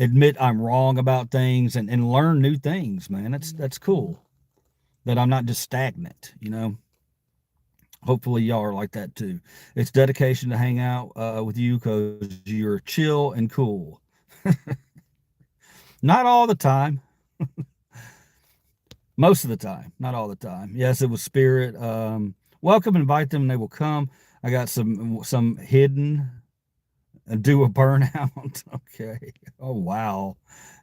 admit I'm wrong about things and learn new things, man. That's cool. That I'm not just stagnant. Hopefully y'all are like that too. It's dedication to hang out with you because you're chill and cool. Not all the time. Most of the time, not all the time. Yes, it was spirit. Welcome, invite them, and they will come. I got some hidden. Do a burnout. Okay. Oh wow,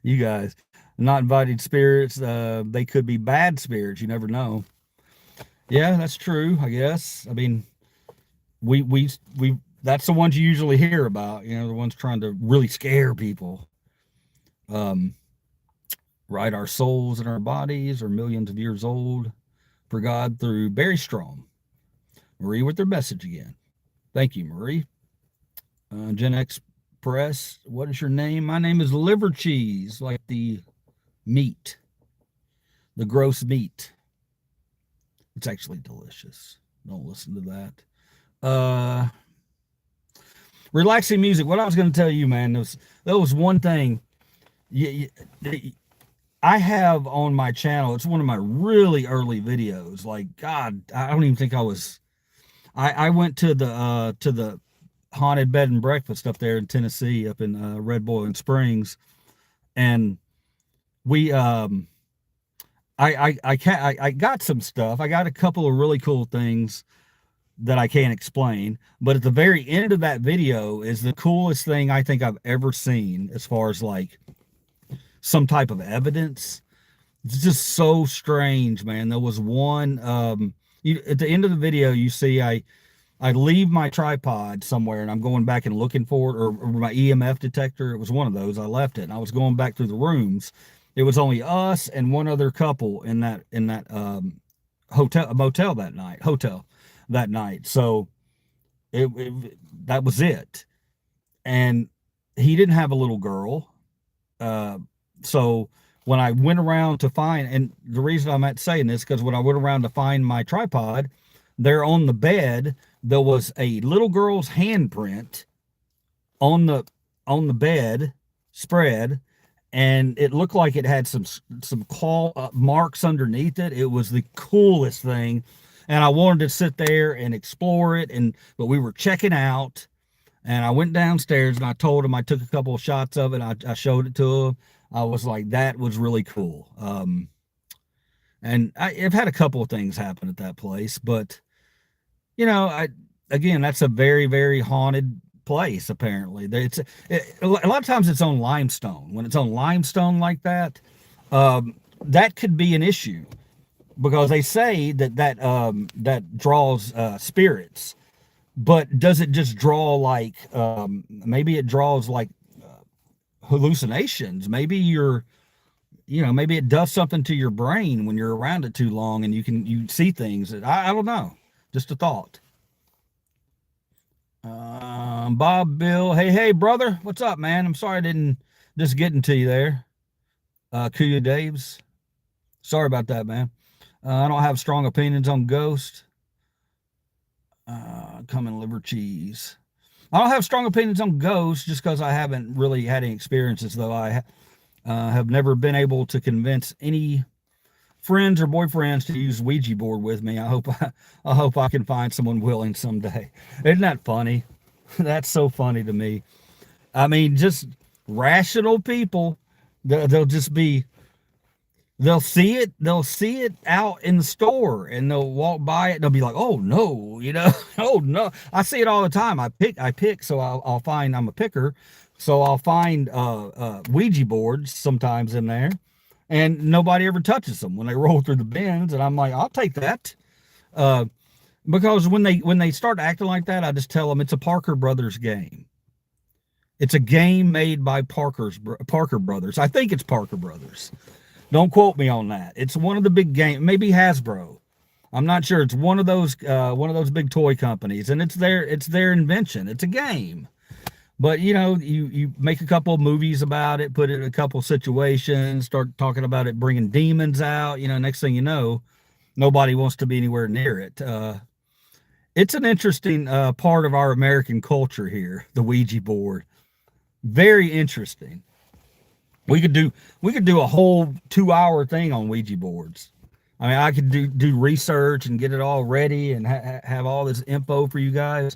you guys, not invited spirits. They could be bad spirits. You never know. Yeah, that's true. I guess. I mean, we that's the ones you usually hear about. The ones trying to really scare people. Um, right. Our souls and our bodies are millions of years old for God through Barry Strom. Marie with their message again. Thank you, Marie. Gen X Press, what is your name? My name is Liver Cheese, like the meat, the gross meat. It's actually delicious. Don't listen to that. Relaxing music. What I was going to tell you, man, there was one thing. I have on my channel. It's one of my really early videos. Like, God, I don't even think I was. I went to the haunted bed and breakfast up there in Tennessee, up in Red Boiling Springs, and we I got some stuff. I got a couple of really cool things that I can't explain, but at the very end of that video is the coolest thing I think I've ever seen as far as like some type of evidence. It's just so strange, man. There was one at the end of the video you see I leave my tripod somewhere and I'm going back and looking for it, or my EMF detector. It was one of those. I left it and I was going back through the rooms. It was only us and one other couple in that motel that night. So that was it. And he didn't have a little girl. So when I went around to find, and the reason I'm at saying this, because when I went around to find my tripod, there on the bed, there was a little girl's handprint on the bed spread, and it looked like it had some claw marks underneath it. It was the coolest thing, and I wanted to sit there and explore it, but we were checking out, and I went downstairs and I told him I took a couple of shots of it. I showed it to him. I was like, that was really cool. And I've had a couple of things happen at that place, but again, that's a very, very haunted place. Apparently, a lot of times it's on limestone. When it's on limestone like that, that could be an issue because they say that draws spirits. But does it just draw like maybe it draws like hallucinations? Maybe maybe it does something to your brain when you're around it too long and you see things that I don't know. Just a thought. Bob Bill, hey brother, what's up, man? I'm sorry I didn't just get into you there. Kuya Daves, sorry about that, man. I don't have strong opinions on Ghost. Coming liver cheese. I don't have strong opinions on Ghost just because I haven't really had any experiences, though. I have never been able to convince any friends or boyfriends to use Ouija board with me. I hope I can find someone willing someday. Isn't that funny? That's so funny to me. I mean, just rational people. They'll see it out in the store and they'll walk by it and they'll be like, oh no, oh no. I see it all the time. I pick, so I'll find, I'm a picker. So I'll find Ouija boards sometimes in there, and nobody ever touches them when they roll through the bins. And I'm like, I'll take that. Because when they start acting like that, I just tell them it's a Parker Brothers game. It's a game made by Parker Brothers. I think it's Parker Brothers. Don't quote me on that. It's one of the big game, maybe Hasbro. I'm not sure. It's one of those big toy companies, and it's their invention. It's a game. But you make a couple of movies about it, put it in a couple of situations, start talking about it bringing demons out. Next thing you know, nobody wants to be anywhere near it. It's an interesting part of our American culture here, the Ouija board. Very interesting. We could do a whole 2 hour thing on Ouija boards. I mean, I could do research and get it all ready and have all this info for you guys.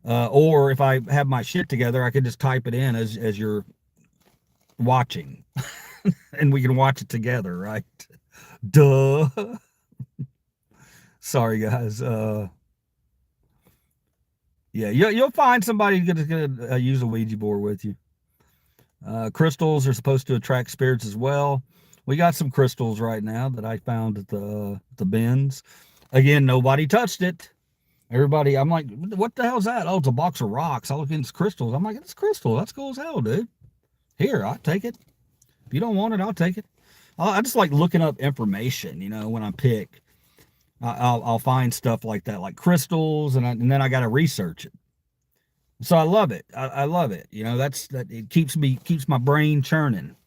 Or if I have my shit together, I could just type it in as you're watching, and we can watch it together, right? Duh. Sorry, guys. Yeah, you'll find somebody who's gonna use a Ouija board with you. Crystals are supposed to attract spirits as well. We got some crystals right now that I found at the bins. Again, nobody touched it. Everybody, I'm like, what the hell's that? Oh, it's a box of rocks. I look into crystals. I'm like, it's crystal. That's cool as hell, dude. Here, I'll take it. If you don't want it, I'll take it. I just like looking up information, when I pick. I'll find stuff like that, like crystals, and then I got to research it. So I love it. I love it. It keeps my brain churning.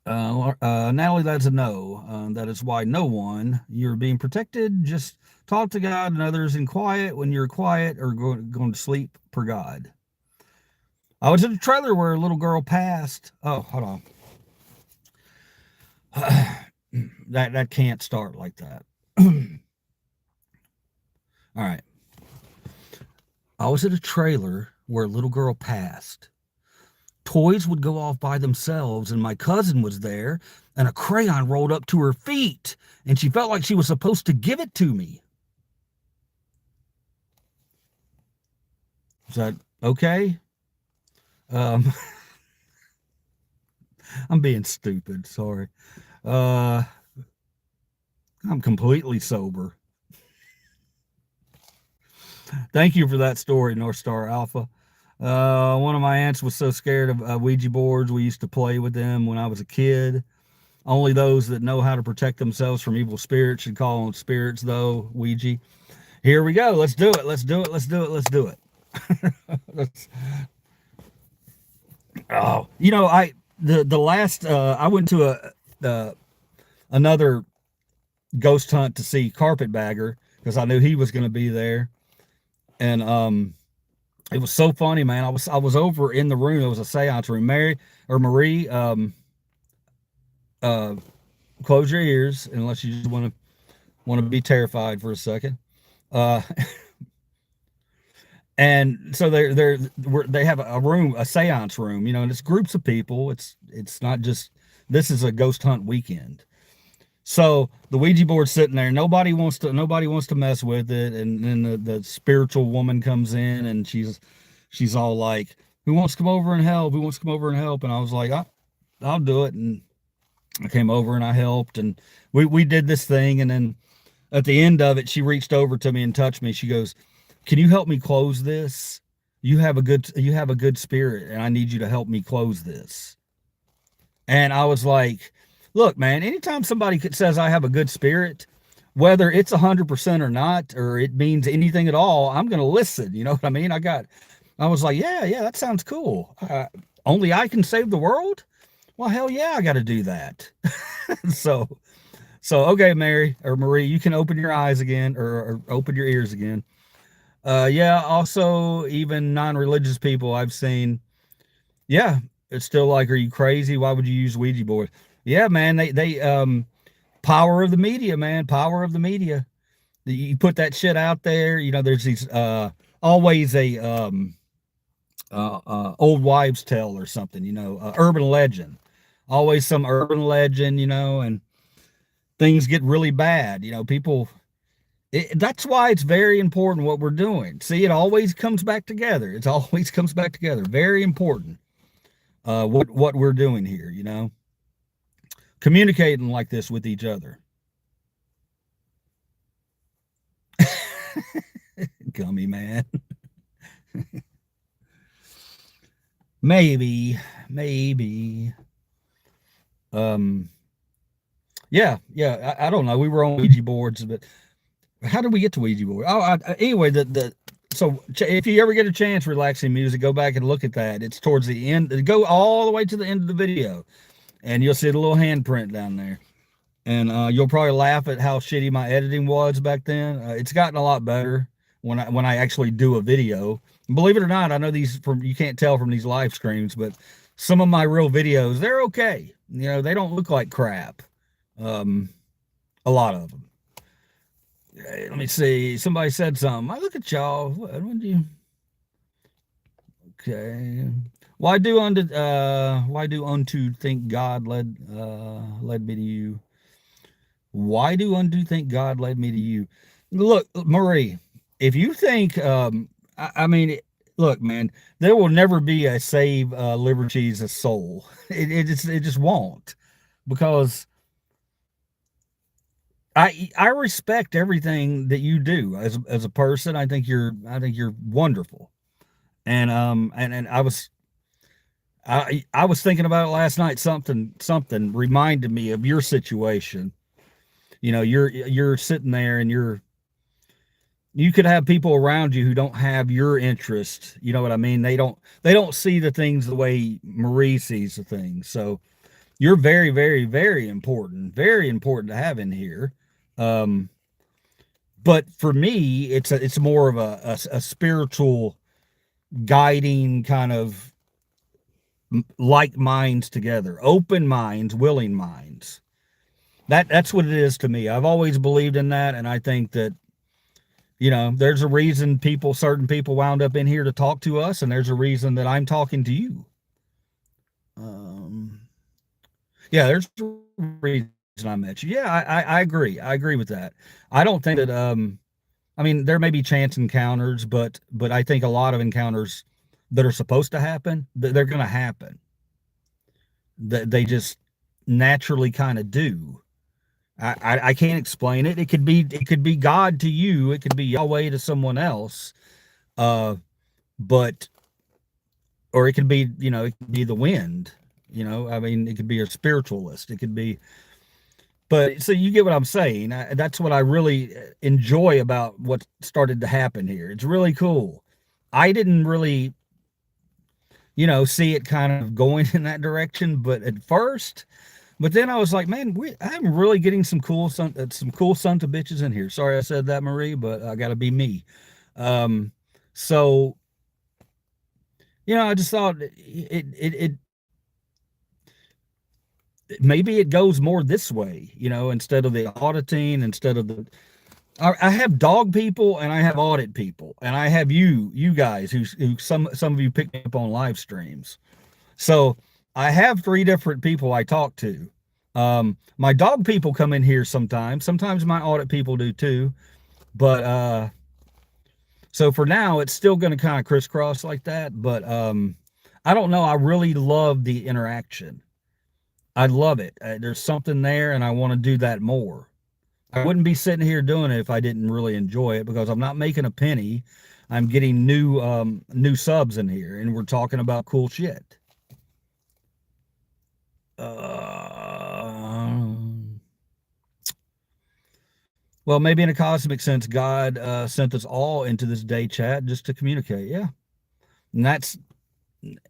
Natalie, that's a no. That is why no one. You're being protected. Just talk to God and others in quiet when you're quiet or going to sleep per God. I was in a trailer where a little girl passed. Oh, hold on. That can't start like that. All right. I was at a trailer where a little girl passed. Toys would go off by themselves, and my cousin was there, and a crayon rolled up to her feet, and she felt like she was supposed to give it to me. Is that okay? I'm being stupid. Sorry. I'm completely sober. Thank you for that story, North Star Alpha. One of my aunts was so scared of Ouija boards. We used to play with them when I was a kid. Only those that know how to protect themselves from evil spirits should call on spirits, though. Ouija. Here we go. Let's do it. Let's do it. Let's do it. Let's do it. Oh, the last I went to another ghost hunt to see Carpetbagger because I knew he was going to be there, and it was so funny, man. I was over in the room. It was a seance room. Marie, close your ears unless you just want to be terrified for a second. And so they have a room, a seance room, and it's groups of people. It's not just, this is a ghost hunt weekend. So the Ouija board's sitting there. Nobody wants to mess with it. And then the spiritual woman comes in, and she's all like, "Who wants to come over and help? Who wants to come over and help?" And I was like, I'll do it. And I came over and I helped, and we did this thing. And then at the end of it, she reached over to me and touched me. She goes, "Can you help me close this? You have a good spirit, and I need you to help me close this." And I was like, look, man, anytime somebody says I have a good spirit, whether it's 100% or not, or it means anything at all, I'm going to listen. You know what I mean? I was like, yeah, that sounds cool. Only I can save the world? Well, hell yeah, I got to do that. so, okay, Mary or Marie, you can open your eyes again, or open your ears again. Yeah, also, even non-religious people I've seen, yeah, it's still like, are you crazy? Why would you use Ouija board? Yeah, man, they power of the media, man, power of the media. You put that shit out there, there's these always a old wives' tale or something, urban legend. Always some urban legend, and things get really bad. People. That's why it's very important what we're doing. See, it always comes back together. It always comes back together. Very important. What we're doing here, communicating like this with each other. Gummy man. Maybe, maybe. Um, yeah. I don't know. We were on Ouija boards, but how did we get to Ouija board? Oh, anyway, so if you ever get a chance, relaxing music, go back and look at that. It's towards the end. Go all the way to the end of the video, and you'll see the little handprint down there. And you'll probably laugh at how shitty my editing was back then. It's gotten a lot better when I actually do a video. Believe it or not, I know these from you can't tell from these live streams, but some of my real videos, they're okay. You know, they don't look like crap. Um, a lot of them. Let me see. Somebody said something. I look at y'all. When do you? Okay. Why do unto think God led me to you? Why do undo think God led me to you? Look, Marie, if you think, I mean, look, man, there will never be a save Liberty's a soul. It just won't, because I respect everything that you do as a person. I think you're wonderful, and I was thinking about it last night. Something reminded me of your situation. You know, you're sitting there and you could have people around you who don't have your interest. You know what I mean? They don't see the things the way Marie sees the things. So you're very, very, very important to have in here. Um, but for me, it's more of a spiritual guiding kind of like minds together, open minds, willing minds. That's what it is to me. I've always believed in that, and I think that, you know, there's a reason certain people wound up in here to talk to us, and there's a reason that I'm talking to you. Um, yeah, there's a reason I met you. Yeah, I agree. I agree with that. I don't think that I mean, there may be chance encounters, but I think a lot of encounters that are supposed to happen, they're going to happen. That they just naturally kind of do. I can't explain it. It could be God to you. It could be Yahweh to someone else. Uh, but or it could be, you know, it could be the wind. You know, I mean, it could be a spiritualist. It could be. But so you get what I'm saying. That's what I really enjoy about what started to happen here. It's really cool. I didn't really, you know, see it kind of going in that direction, but at first. But then I was like, man, I'm really getting some cool son to bitches in here. Sorry I said that, Marie, but I got to be me. Um, so you know, I just thought it maybe it goes more this way, you know, instead of the auditing, instead of the. I have dog people and I have audit people and I have you guys who some of you pick me up on live streams. So I have three different people I talk to. My dog people come in here sometimes. Sometimes my audit people do too. But so for now, it's still going to kind of crisscross like that. But I don't know. I really love the interaction. I love it. There's something there, and I want to do that more. I wouldn't be sitting here doing it if I didn't really enjoy it, because I'm not making a penny. I'm getting new subs in here, and we're talking about cool shit. Well, maybe in a cosmic sense, God sent us all into this day chat just to communicate. Yeah, and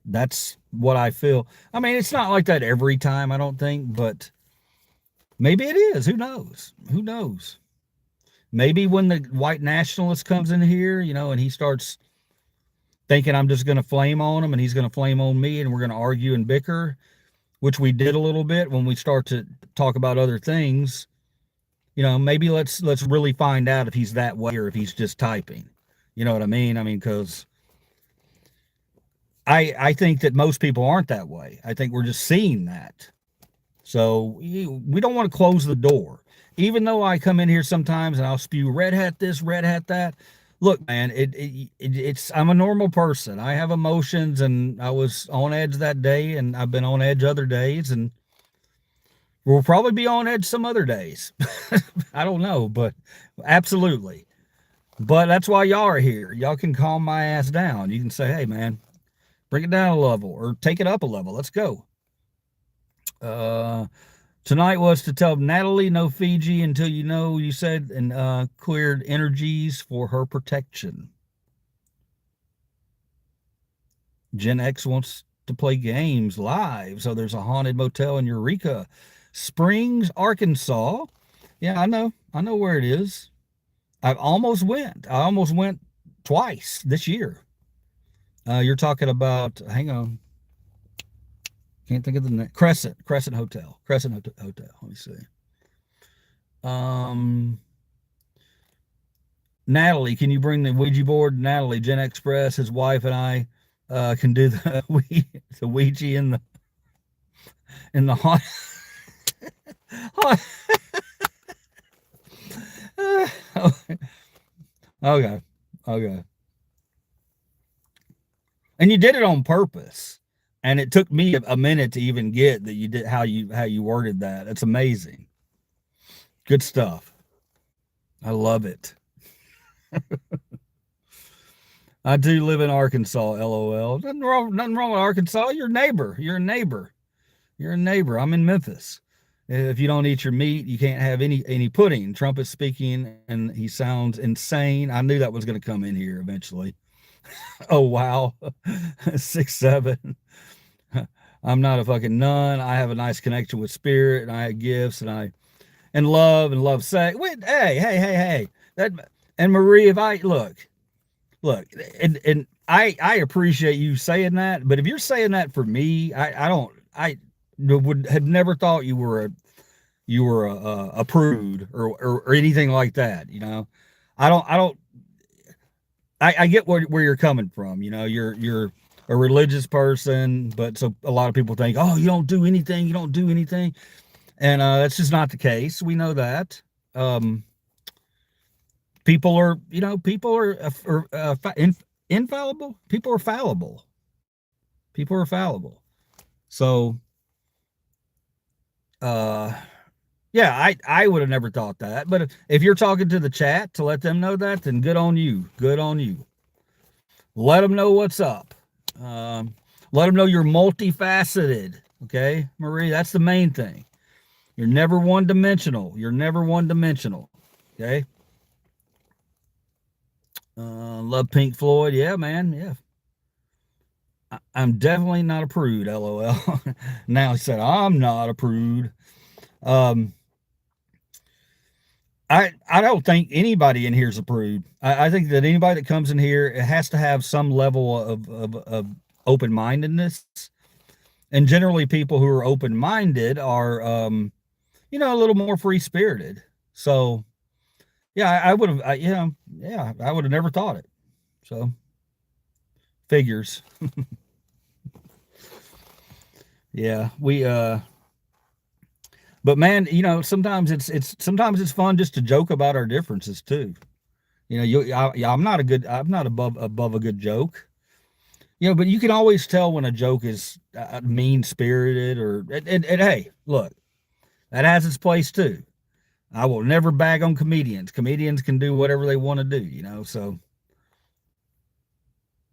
that's what I feel. I mean, it's not like that every time, I don't think, but maybe it is. Who knows? Who knows? Maybe when the white nationalist comes in here, you know, and he starts thinking I'm just going to flame on him and he's going to flame on me and we're going to argue and bicker, which we did a little bit when we start to talk about other things. You know, maybe let's really find out if he's that way or if he's just typing. You know what I mean? I mean, because I think that most people aren't that way. I think we're just seeing that. So we don't want to close the door. Even though I come in here sometimes and I'll spew red hat this, red hat that. Look, man, it's I'm a normal person. I have emotions, and I was on edge that day, and I've been on edge other days, and we'll probably be on edge some other days. I don't know, but absolutely. But that's why y'all are here. Y'all can calm my ass down. You can say, hey, man, Bring it down a level or take it up a level. Let's go. Tonight was to tell Natalie no Fiji until you said, and cleared energies for her protection. Gen X wants to play games live. So there's a haunted motel in Eureka Springs, Arkansas. Yeah, I know. I know where it is. I almost went twice this year. You're talking about, hang on. Can't think of the name. Crescent Hotel. Hotel. Let me see. Natalie, can you bring the Ouija board? Natalie, Gen Express, his wife and I can do the Ouija in the hot. Okay. And you did it on purpose. And it took me a minute to even get that you did how you worded that. It's amazing. Good stuff. I love it. I do live in Arkansas, LOL. Nothing wrong with Arkansas. You're a neighbor. I'm in Memphis. If you don't eat your meat, you can't have any pudding. Trump is speaking and he sounds insane. I knew that was going to come in here eventually. Oh, wow. 6'7". I'm not a fucking nun. I have a nice connection with spirit, and I have gifts, and love sex. Wait, hey. And Marie, if I look, and I appreciate you saying that, but if you're saying that for me, I would have never thought you were a prude or anything like that. I get where you're coming from. You're a religious person, but so a lot of people think, oh, you don't do anything, and that's just not the case. We know that. People are infallible. People are fallible. So, yeah, I would have never thought that. But if you're talking to the chat to let them know that, then good on you. Let them know what's up. Let them know you're multifaceted. Okay, Marie, that's the main thing. You're never one-dimensional. Okay. Love Pink Floyd. Yeah, man. Yeah. I'm definitely not a prude, LOL. Now he said, I'm not a prude. I don't think anybody in here is a prude. I think that anybody that comes in here, it has to have some level of open-mindedness. And generally people who are open-minded are, a little more free-spirited. So, yeah, I would have, I would have never thought it. So, figures. Yeah, but man, sometimes it's fun just to joke about our differences too. I'm not above a good joke. But you can always tell when a joke is mean spirited and hey, look, that has its place too. I will never bag on comedians. Comedians can do whatever they want to do, so.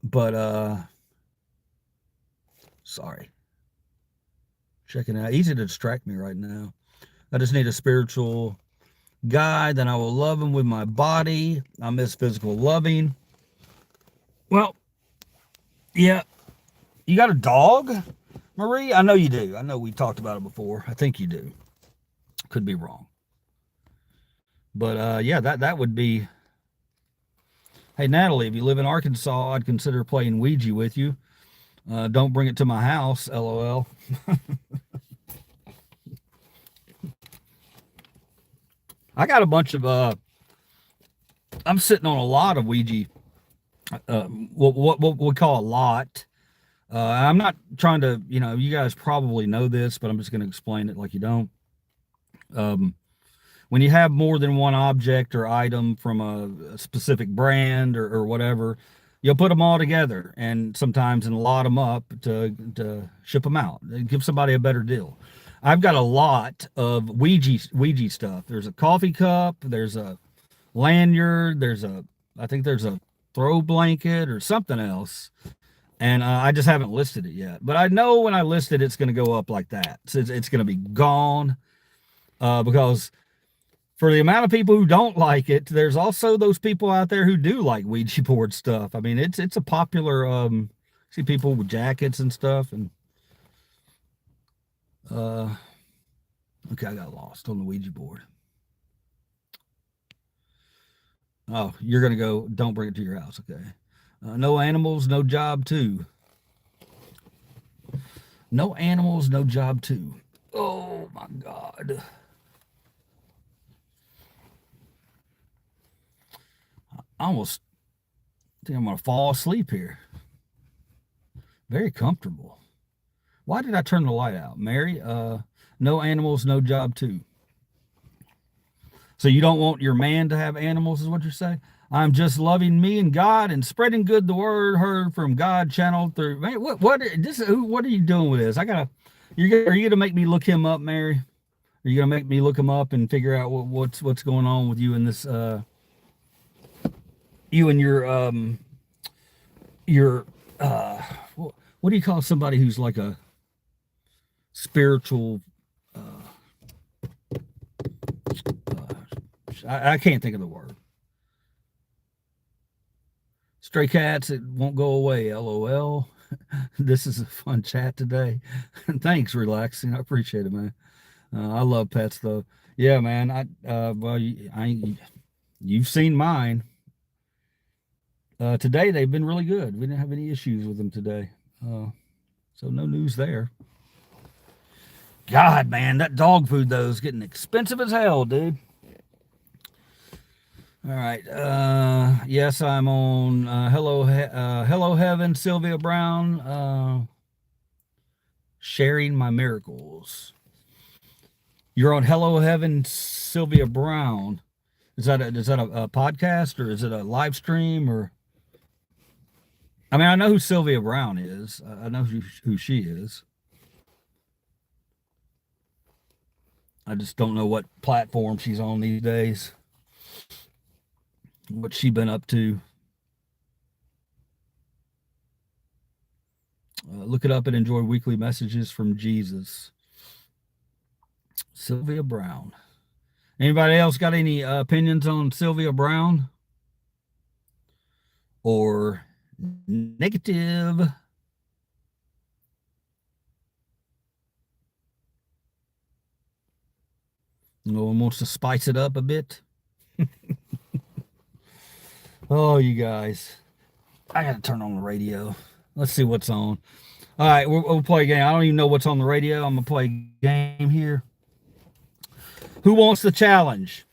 But, sorry. Checking out. Easy to distract me right now. I just need a spiritual guide. Then I will love him with my body. I miss physical loving. Well, yeah. You got a dog, Marie? I know you do. I know we talked about it before. I think you do. Could be wrong. But yeah, that would be. Hey, Natalie, if you live in Arkansas, I'd consider playing Ouija with you. Don't bring it to my house, LOL. I got a bunch of. I'm sitting on a lot of Ouija. What we call a lot. I'm not trying to, you guys probably know this, but I'm just going to explain it like you don't. When you have more than one object or item from a specific brand or whatever, you'll put them all together and sometimes and lot them up to ship them out. Give somebody a better deal. I've got a lot of Ouija stuff. There's a coffee cup. There's a lanyard. I think there's a throw blanket or something else. And I just haven't listed it yet. But I know when I list it, it's going to go up like that. So it's going to be gone because for the amount of people who don't like it, there's also those people out there who do like Ouija board stuff. I mean, it's a popular. See people with jackets and stuff, and okay, I got lost on the Ouija board. Oh, you're gonna go. Don't bring it to your house, okay? No animals, no job too. No animals, no job too. Oh my God. I almost think I'm gonna fall asleep here. Very comfortable. Why did I turn the light out? Mary, no animals, no job too. So you don't want your man to have animals, is what you're saying? I'm just loving me and God and spreading good the word heard from God channel through. Man, what are you doing with this? Are you gonna make me look him up, Mary? Are you gonna make me look him up and figure out what's going on with you and this you and your what do you call somebody who's like a spiritual I can't think of the word. Stray cats, it won't go away. LOL. This is a fun chat today. Thanks, relaxing. I appreciate it, man. I love pets though. Yeah, man. You've seen mine. Today they've been really good. We didn't have any issues with them today. So no news there. God, man, that dog food though is getting expensive as hell, dude. All right. Yes, I'm on Hello Heaven, Sylvia Brown. Sharing my miracles. You're on Hello Heaven, Sylvia Brown. Is that a podcast, or is it a live stream? Or I mean, I know who Sylvia Brown is. I know who she is. I just don't know what platform she's on these days. What's she been up to? Look it up and enjoy weekly messages from Jesus. Sylvia Brown. Anybody else got any opinions on Sylvia Brown? Or negative? No one wants to spice it up a bit? Oh, you guys. I got to turn on the radio. Let's see what's on. All right, we'll play a game. I don't even know what's on the radio. I'm going to play a game here. Who wants the challenge?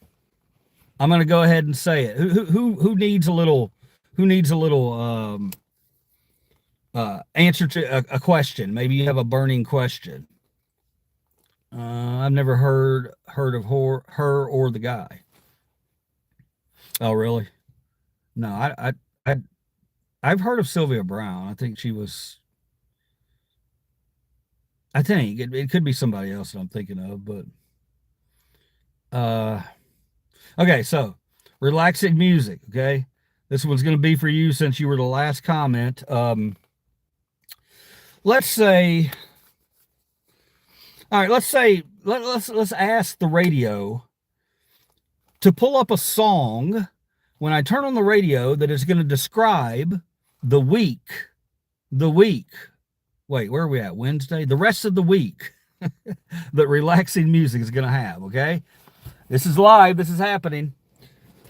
I'm going to go ahead and say it. Who needs a little answer to a question? Maybe you have a burning question. I've never heard of her or the guy. Oh, really? No, I've heard of Sylvia Brown. I think she was. I think it could be somebody else that I'm thinking of, but okay. So relaxing music. Okay, this one's going to be for you since you were the last comment. Let's say. All right. Let's say let's ask the radio to pull up a song when I turn on the radio that is going to describe the week. Wait, where are we at? Wednesday? The rest of the week that relaxing music is going to have, okay? This is live. This is happening.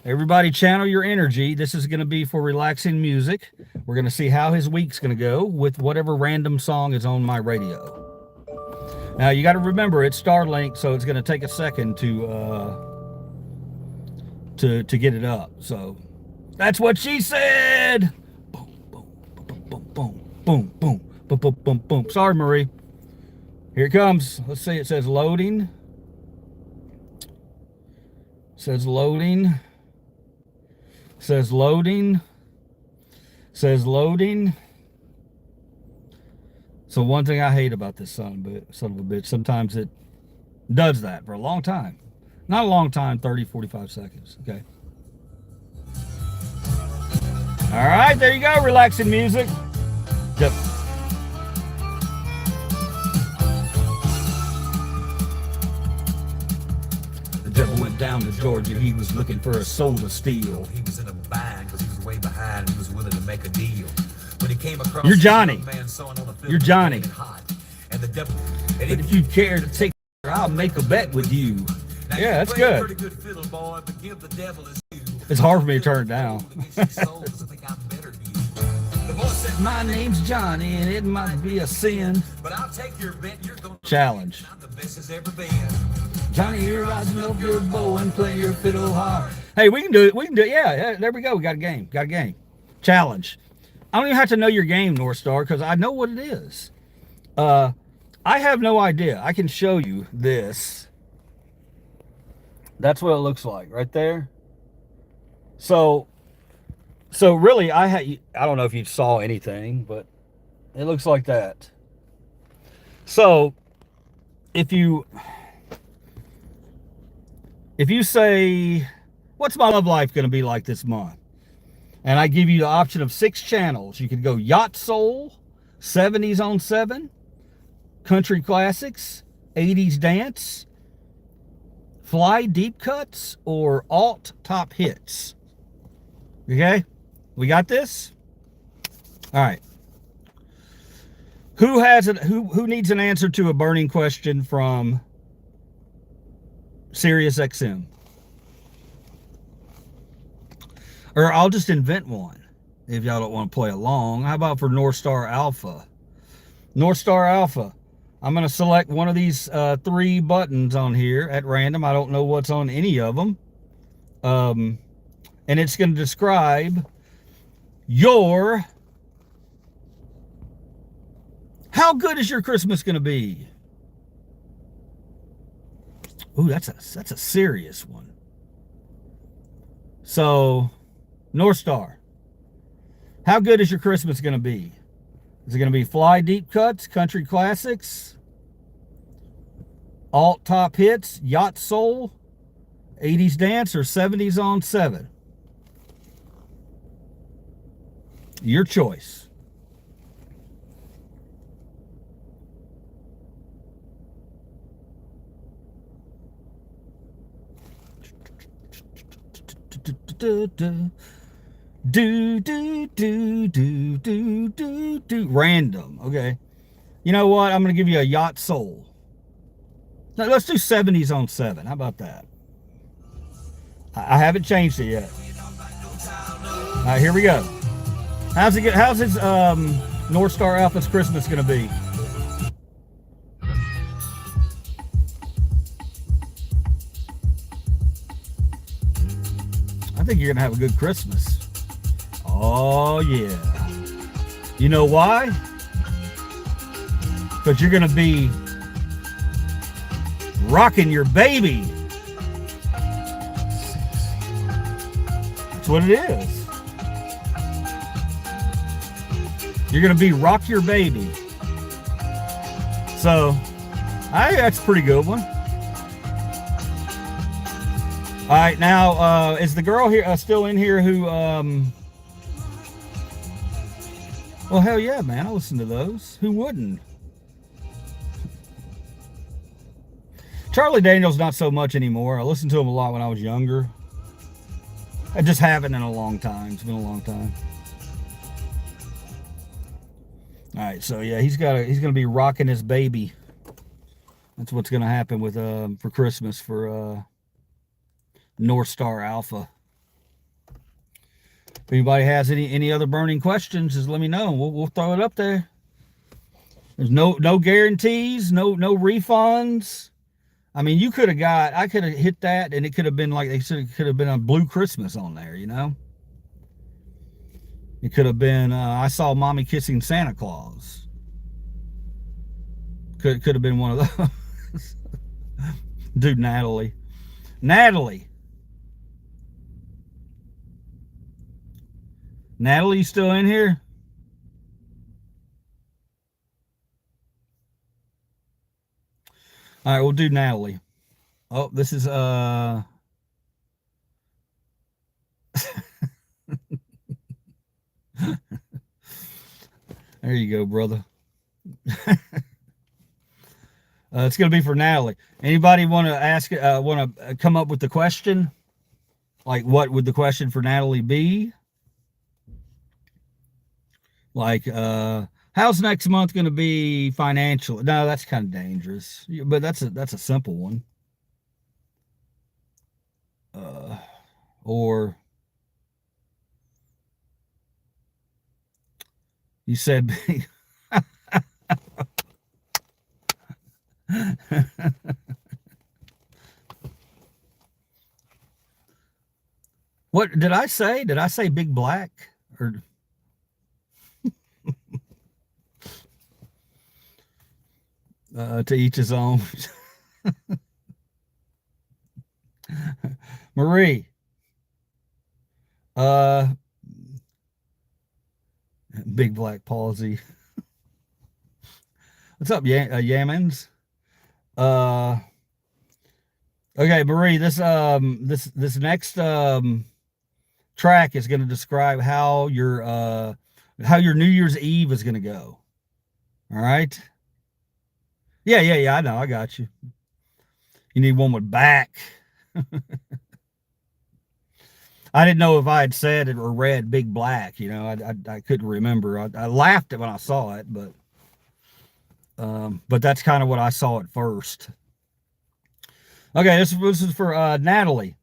Everybody channel your energy. This is going to be for relaxing music. We're going to see how his week's going to go with whatever random song is on my radio. Now, you got to remember, it's Starlink, so it's going to take a second to get it up. So that's what she said. Boom, boom, boom, boom, boom, boom, boom, boom, boom, boom, boom. Sorry, Marie. Here it comes. Let's see. It says loading. Says loading. Says loading. Says loading. So one thing I hate about this son of a bitch, sometimes it does that for a long time. Not a long time, 30, 45 seconds, okay? All right, there you go, relaxing music. Yep. The devil went down to Georgia. He was looking for a soul to steal. He was in a bind because he was way behind and he was willing to make a deal. When he came across You're Johnny. Man sawing on a field, You're Johnny. hot. And the devil, But if you care to take, I'll make a bet with you. now Yeah, you that's play a good. pretty good fiddle, boy, but give the devil his due. It's hard for me to turn it down. My name's Johnny, and it might be a sin. But I'll take your bet. You're going Challenge. I'm the best as ever been. Johnny, you're rising up your bow and play your fiddle hard. Hey, we can do it. We can do it. Yeah, there we go. We got a game. Got a game. Challenge. I don't even have to know your game, North Star, because I know what it is. I have no idea. I can show you this. That's what it looks like right there. So really, I don't know if you saw anything, but it looks like that. So if you say, what's my love life going to be like this month? And I give you the option of 6 channels. You could go Yacht Soul, 70s on 7, Country Classics, 80s Dance, Fly Deep Cuts, or Alt Top Hits. Okay? We got this? All right. Who needs an answer to a burning question from Sirius XM? Or I'll just invent one if y'all don't want to play along. How about for North Star Alpha? North Star Alpha. I'm going to select one of these 3 buttons on here at random. I don't know what's on any of them. And it's going to describe your... How good is your Christmas going to be? Ooh, that's a serious one. So, North Star, how good is your Christmas going to be? Is it going to be Fly Deep Cuts, Country Classics, Alt Top Hits, Yacht Soul, 80s Dance, or 70s on 7? Your choice. Random. Okay. You know what? I'm going to give you a Yacht Soul. Now, let's do 70s on 7. How about that? I haven't changed it yet. All right, here we go. How's his North Star Alpha's Christmas going to be? I think you're going to have a good Christmas. Oh, yeah. You know why? Because you're going to be rocking your baby. That's what it is. You're going to be rock your baby. So, I think that's a pretty good one. All right, now, is the girl here still in here who, well, hell yeah, man, I listen to those. Who wouldn't? Charlie Daniels, not so much anymore. I listened to him a lot when I was younger. I just haven't in a long time. It's been a long time. All right, so yeah, he's gonna be rocking his baby. That's what's gonna happen with for Christmas for North Star Alpha. If anybody has any other burning questions, just let me know. We'll throw it up there. There's no guarantees, no refunds. I mean, I could have hit that, and it could have been like they said, it could have been a Blue Christmas on there, you know. It could have been I saw Mommy Kissing Santa Claus. Could have been one of those. Dude, Natalie. Natalie, you still in here? All right, we'll do Natalie. Oh, this is There you go, brother. It's going to be for Natalie. Anybody want to ask, want to come up with the question? Like, what would the question for Natalie be? Like, how's next month going to be financial? No, that's kind of dangerous, but that's a simple one. Or you said, what did I say? Did I say big black or? To each his own. Marie, big black palsy. What's up, Yamins? Okay, Marie, this next track is going to describe how your New Year's Eve is going to go. All right. Yeah. I know. I got you. You need one with back. I didn't know if I had said it or read big black. You know, I couldn't remember. I laughed when I saw it, but that's kind of what I saw at first. Okay, this is for Natalie.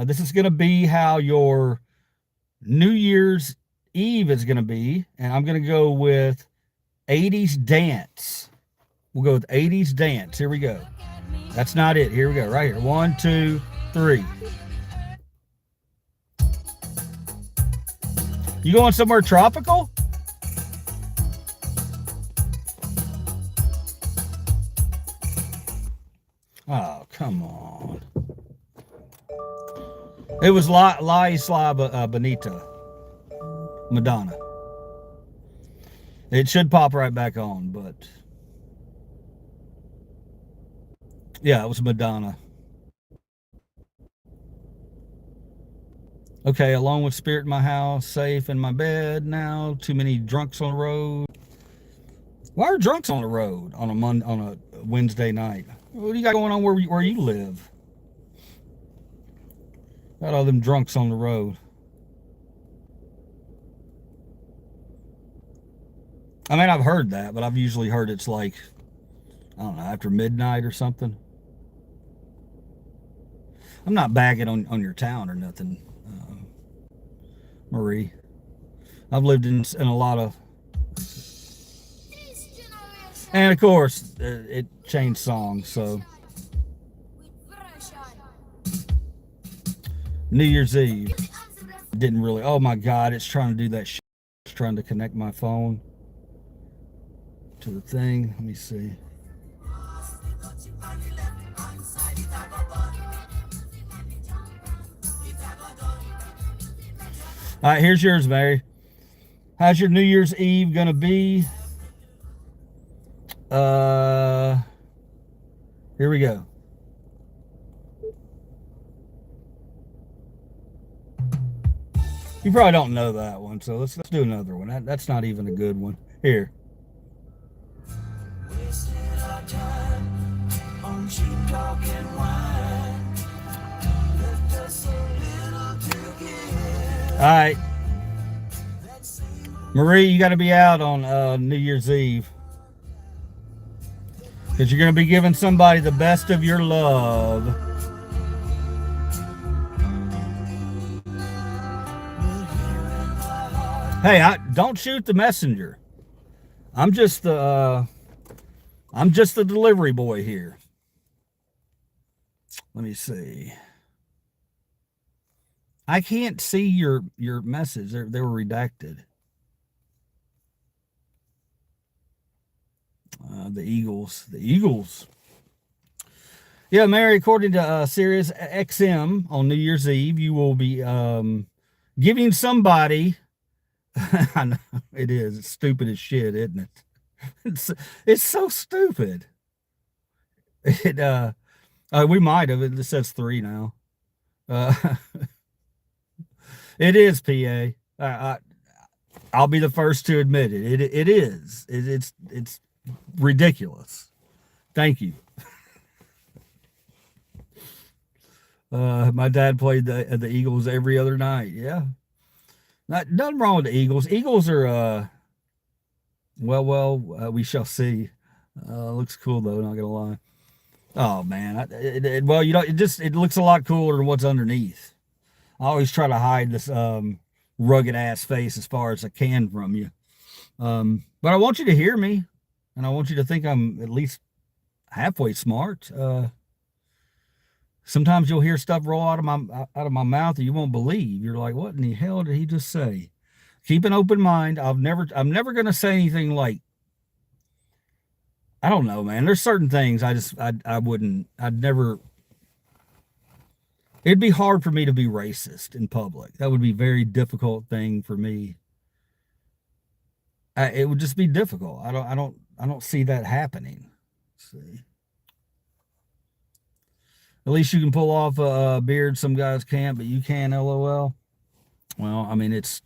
This is going to be how your New Year's Eve is going to be, and I'm going to go with 80s dance. We'll go with 80s dance. Here we go. That's not it. Here we go. Right here. 1, 2, 3. You going somewhere tropical? Oh, come on. It was La Isla Bonita, Madonna. It should pop right back on, but yeah, it was Madonna. Okay, along with Spirit in my house, safe in my bed now. Too many drunks on the road. Why are drunks on the road on a Wednesday night? What do you got going on where you live? Got all them drunks on the road. I mean, I've heard that, but I've usually heard it's like, I don't know, after midnight or something. I'm not bagging on your town or nothing, Marie. I've lived in a lot of, and of course, it changed songs, so. New Year's Eve. Didn't really, oh my God, it's trying to do that shit. It's trying to connect my phone to the thing. Let me see. All right, here's yours, Mary. How's your New Year's Eve gonna be? Here we go. You probably don't know that one, so let's do another one. That's not even a good one. Here. All right, Marie, you got to be out on New Year's Eve because you're going to be giving somebody the best of your love. Hey, don't shoot the messenger. I'm just the delivery boy here. Let me see. I can't see your message. They were redacted. The Eagles. Yeah, Mary, according to Sirius XM on New Year's Eve, you will be giving somebody. I know it is. It's stupid as shit, isn't it? It's so stupid. We might have. It says 3 now. It is PA. I'll be the first to admit it. It is. It's ridiculous. Thank you. My dad played the Eagles every other night. Yeah, nothing wrong with the Eagles. Eagles are we shall see. Looks cool though. Not gonna lie. Oh man, well, you know, it looks a lot cooler than what's underneath. I always try to hide this rugged ass face as far as I can from you. But I want you to hear me, and I want you to think I'm at least halfway smart. Sometimes you'll hear stuff roll out of my mouth that you won't believe. You're like, what in the hell did he just say? Keep an open mind. I'm never gonna say anything like, I don't know, man. There's certain things I'd never. It'd be hard for me to be racist in public. That would be a very difficult thing for me. It would just be difficult. I don't see that happening. Let's see. At least you can pull off a beard. Some guys can't, but you can. LOL. Well, I mean, it's.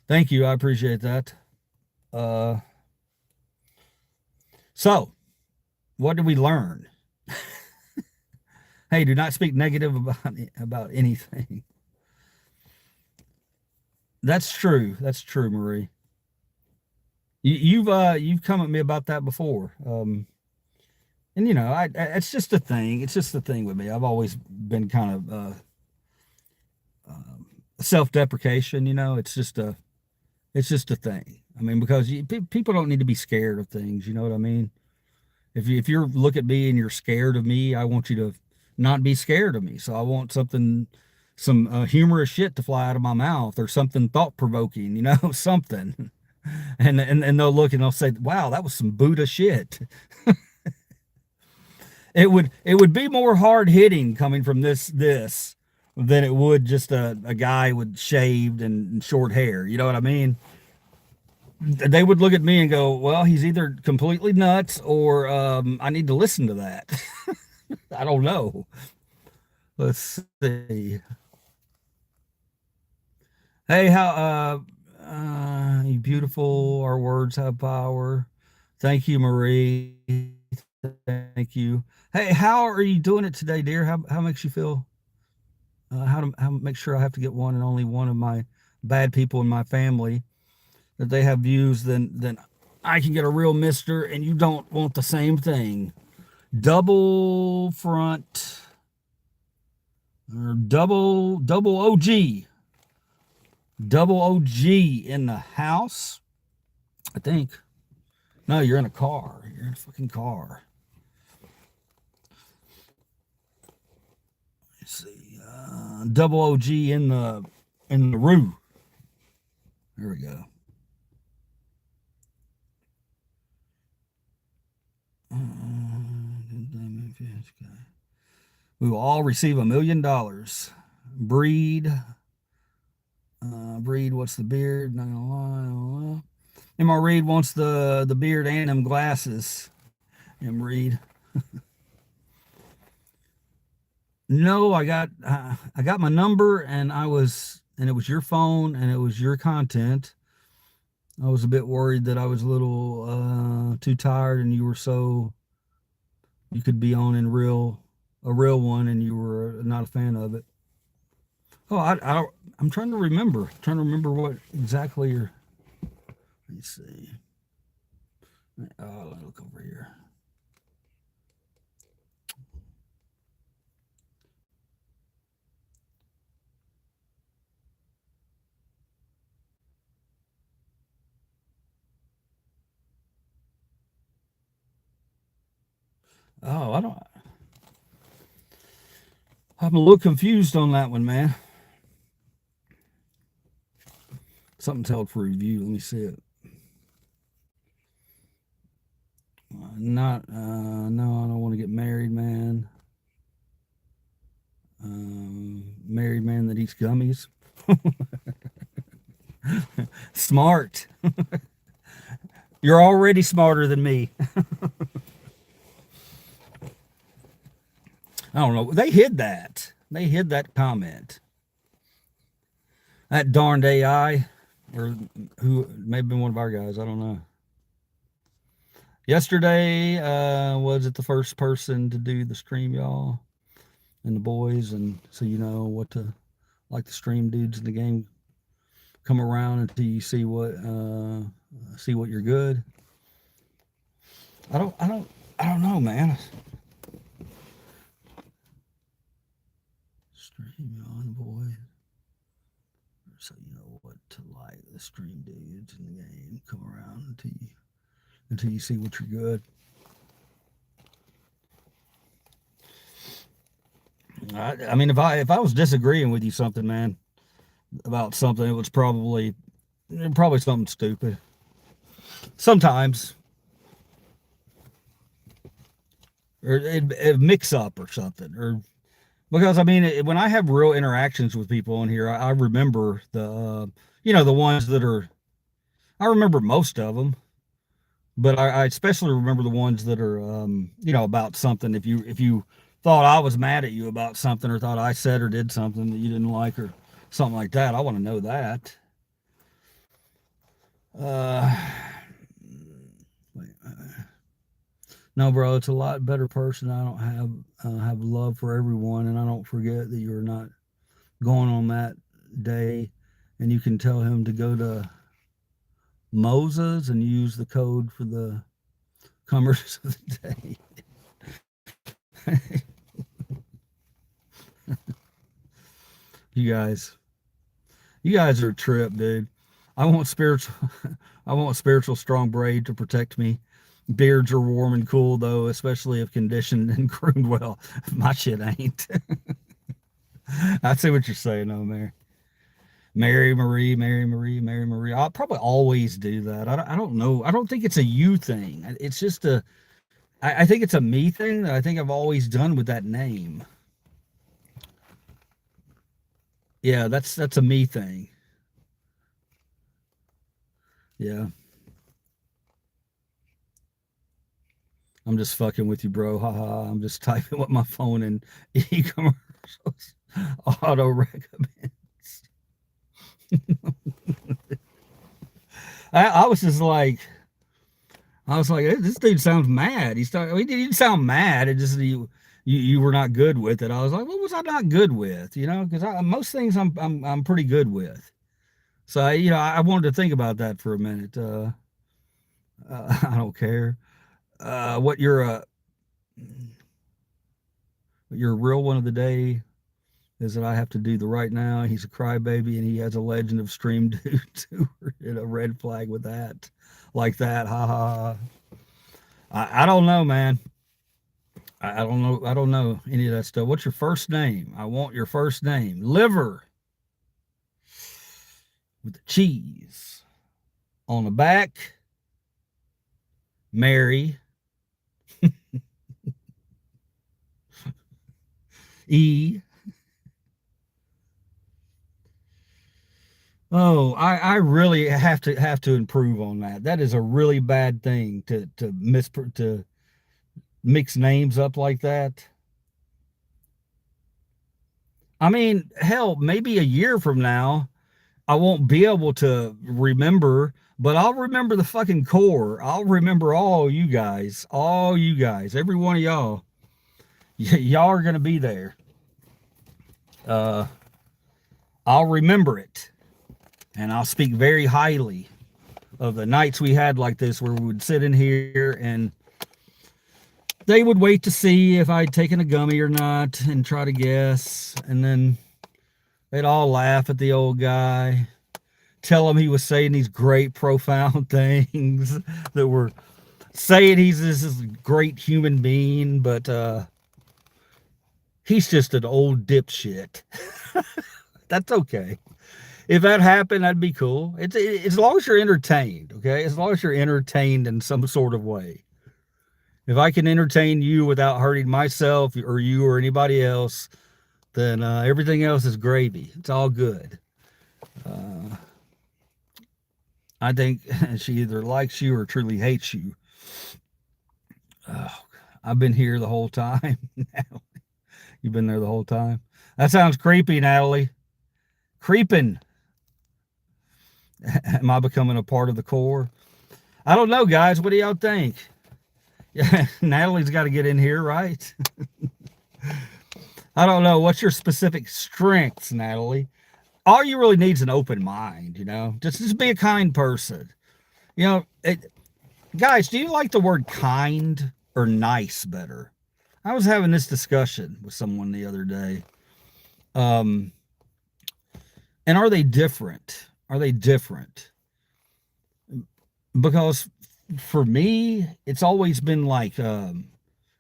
Thank you. I appreciate that. So, what did we learn? Hey, do not speak negative about anything. That's true. That's true, Marie. You've come at me about that before. And you know, it's just a thing. It's just a thing with me. I've always been kind of self-deprecation. You know, it's just a thing. I mean, because people don't need to be scared of things. You know what I mean? If you look at me and you're scared of me, I want you to not be scared of me. So I want some humorous shit to fly out of my mouth, or something thought provoking. You know, something. And they'll look and they'll say, "Wow, that was some Buddha shit." It would be more hard hitting coming from this than it would just a guy with shaved and short hair. You know what I mean? They would look at me and go, well, he's either completely nuts or I need to listen to that. I don't know. Let's see. Hey, how you beautiful. Our words have power. Thank you, Marie. Thank you. Hey, how are you doing it today, dear? How makes you feel? How make sure I have to get one and only one of my bad people in my family, that they have views, then I can get a real mister, and you don't want the same thing. Double front, or double OG. Double OG in the house, I think. No, you're in a car. You're in a fucking car. Let's see. Double OG in the roof. There we go. We will all receive $1 million. Breed. Breed, what's the beard? Not gonna lie. M.R. Reed wants the beard and them glasses. M. Reed. No, I got my number, and it was your phone, and it was your content. I was a bit worried that I was a little too tired, and you could be on a real one, and you were not a fan of it. Oh, I'm trying to remember. What exactly you're. Let me see. Oh, let me look over here. Oh, I'm a little confused on that one, man. Something's held for review. Let me see it. No, I don't want to get married, man. Married man that eats gummies. Smart. You're already smarter than me. I don't know. They hid that. They hid that comment. That darned AI. or who may have been one of our guys. I don't know. Yesterday, was it the first person to do the stream, y'all, and the boys, and so you know what to like the stream dudes in the game come around until you see what you're good. I don't know, man. Stream, y'all, and the boys, so you know what to like the stream dudes in the game come around until you see what you're good. I mean, if I was disagreeing with you something, man, about something, it was probably something stupid. Sometimes, or it mix up or something, or because I mean, when I have real interactions with people in here, I remember the ones that are. I remember most of them, but I especially remember the ones that are about something. If you thought I was mad at you about something, or thought I said or did something that you didn't like, or something like that, I want to know that. Uh, wait, no, bro, it's a lot better person. I don't have love for everyone, and I don't forget that you're not going on that day, and you can tell him to go to Moses and use the code for the comers of the day. you guys, you guys are a trip, dude. I want spiritual, I want spiritual strong braid to protect me. Beards are warm and cool though, especially if conditioned and groomed well. My shit ain't. I see what you're saying, though, Mary. Mary Marie, Mary Marie, Mary Marie. I'll probably always do that. I don't know. I don't think it's a you thing. It's just I think it's a me thing that I think I've always done with that name. Yeah, that's a me thing. Yeah. I'm just fucking with you, bro. Haha. I'm just typing with my phone and e-commercials auto recommends. I was just like, I was like, hey, this dude sounds mad. He didn't sound mad. It just you were not good with it. I was like, what was I not good with? Because most things I'm pretty good with. So I wanted to think about that for a minute. I don't care what your real one of the day is that I have to do the right now. He's a crybaby and he has a Legend of Stream Dude too. And a red flag with that, like that. Ha ha ha. I don't know, man. I don't know. I don't know any of that stuff. What's your first name? I want your first name. Liver with the cheese on the back. Mary. E. Oh, I really have to improve on that. That is a really bad thing to mix names up like that. I mean, hell, maybe a year from now, I won't be able to remember, but I'll remember the fucking core. I'll remember all you guys, every one of y'all. Y'all are gonna be there. Uh, I'll remember it, and I'll speak very highly of the nights we had like this, where we would sit in here and they would wait to see if I'd taken a gummy or not and try to guess, and then they'd all laugh at the old guy, tell him he was saying these great, profound things that were saying he's this great human being, but he's just an old dipshit. That's okay. If that happened, that'd be cool. It's as long as you're entertained, okay? As long as you're entertained in some sort of way. If I can entertain you without hurting myself or you or anybody else, then everything else is gravy. It's all good. I think she either likes you or truly hates you. Oh, I've been here the whole time. You've been there the whole time. That sounds creepy, Natalie. Creeping. Am I becoming a part of the core? I don't know, guys. What do y'all think? Yeah, Natalie's got to get in here, right? I don't know. What's your specific strengths, Natalie? All you really need is an open mind, you know? Just be a kind person. You know, guys, do you like the word kind or nice better? I was having this discussion with someone the other day. And are they different? Are they different? Because for me, it's always been like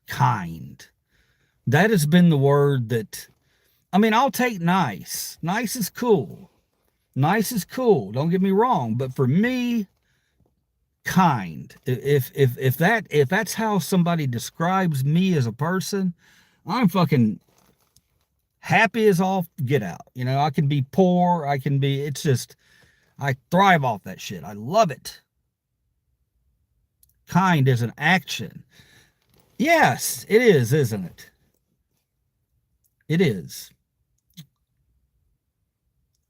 kind. That has been the word that, I mean, I'll take nice. Nice is cool. Nice is cool. Don't get me wrong. But for me, kind. If that's how somebody describes me as a person, I'm fucking happy as all get out. You know, I can be poor. I can be, it's just, I thrive off that shit. I love it. Kind is an action. Yes, it is, isn't it? It is.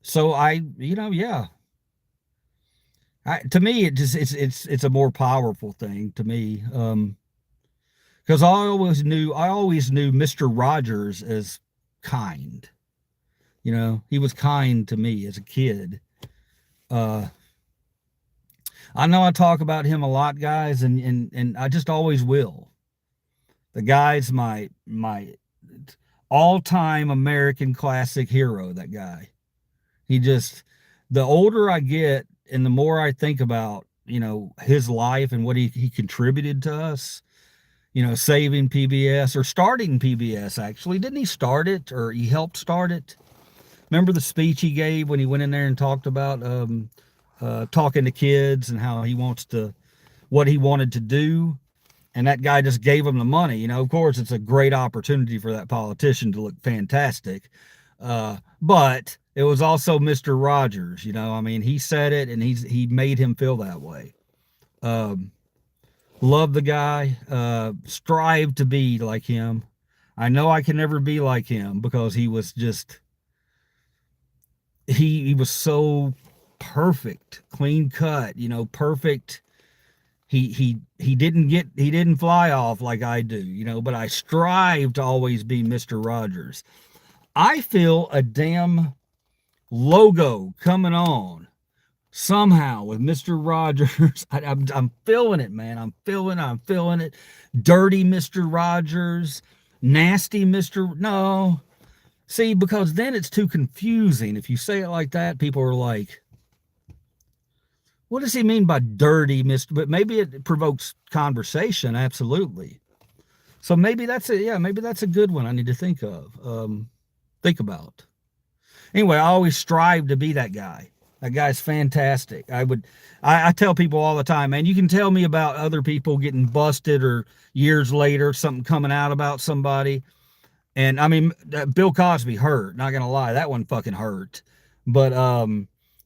So yeah. To me, it's a more powerful thing to me. Because I always knew Mr. Rogers as kind. You know, he was kind to me as a kid. I know I talk about him a lot, guys, and I just always will. The guy's my all-time American classic hero, that guy. He just, the older I get and the more I think about, you know, his life and what he contributed to us, you know, saving PBS or starting PBS, actually. Didn't he start it, or he helped start it? Remember the speech he gave when he went in there and talked about talking to kids and how he wants to, what he wanted to do? And that guy just gave him the money. You know, of course, it's a great opportunity for that politician to look fantastic. But it was also Mr. Rogers, you know, I mean, he said it and he made him feel that way. Love the guy, strive to be like him. I know I can never be like him because he was just, he was so perfect, clean cut, you know, perfect. He didn't fly off like I do, you know, but I strive to always be Mr. Rogers. I feel a damn logo coming on somehow with Mr. Rogers. I'm feeling it, man. I'm feeling it. Dirty Mr. Rogers, nasty Mr. No. See, because then it's too confusing. If you say it like that, people are like, what does he mean by dirty Mr.? But maybe it provokes conversation. Absolutely. So maybe that's maybe that's a good one I need to think of. Think about. Anyway, I always strive to be that guy. That guy's fantastic. I tell people all the time, man, you can tell me about other people getting busted or years later, something coming out about somebody. And I mean, Bill Cosby hurt, not going to lie. That one fucking hurt. But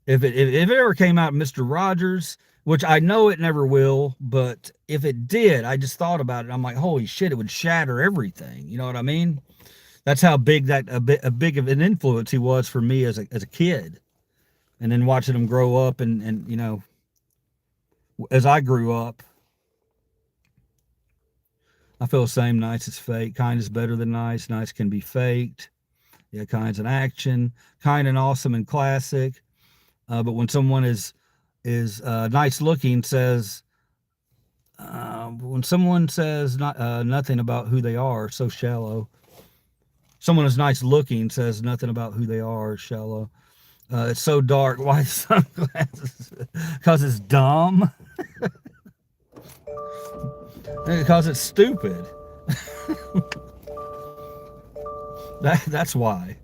if it ever came out Mr. Rogers, which I know it never will, but if it did, I just thought about it. I'm like, holy shit, it would shatter everything. You know what I mean? That's how big a big of an influence he was for me as a kid. And then watching him grow up and you know, as I grew up, I feel the same. Nice is fake. Kind is better than nice. Nice can be faked. Yeah, kind's an action. Kind and awesome and classic. But when someone is nice looking, says when someone says nothing about who they are, so shallow. Someone is nice looking says nothing about who they are, shallow. It's so dark. Why sunglasses? Because it's dumb. Because it's stupid. That's why.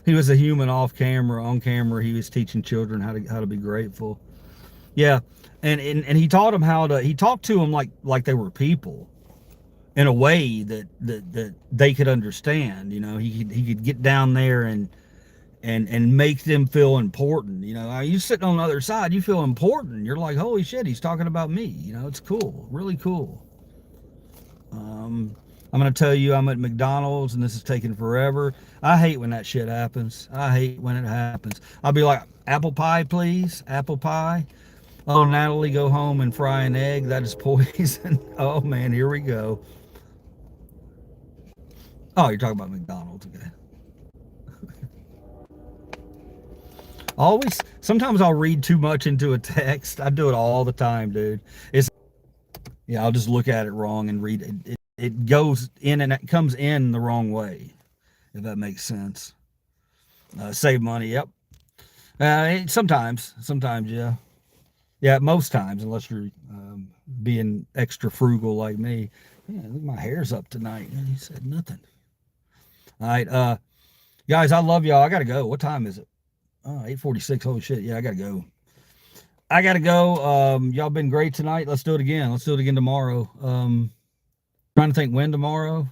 He was a human off camera. On camera, he was teaching children how to be grateful. Yeah, and he taught them he talked to them like they were people, in a way that they could understand. You know, he could get down there and make them feel important. You know, you sitting on the other side, you feel important. You're like, holy shit, he's talking about me. You know, it's cool, really cool. I'm going to tell you I'm at McDonald's and this is taking forever. I hate when that shit happens. I hate when it happens. I'll be like, apple pie, please. Apple pie. Oh, Natalie, go home and fry an egg. That is poison. Oh, man, here we go. Oh, you're talking about McDonald's again. Always, sometimes I'll read too much into a text. I do it all the time, dude. Yeah, I'll just look at it wrong and read it. It goes in and it comes in the wrong way, if that makes sense. Save money, yep. Sometimes, yeah. Yeah, most times, unless you're being extra frugal like me. Yeah, look, my hair's up tonight. And he said nothing. All right, guys, I love y'all. I gotta go. What time is it? Oh, 8:46. Holy shit. Yeah, I gotta go. Y'all been great tonight. Let's do it again. Let's do it again tomorrow. Trying to think when tomorrow.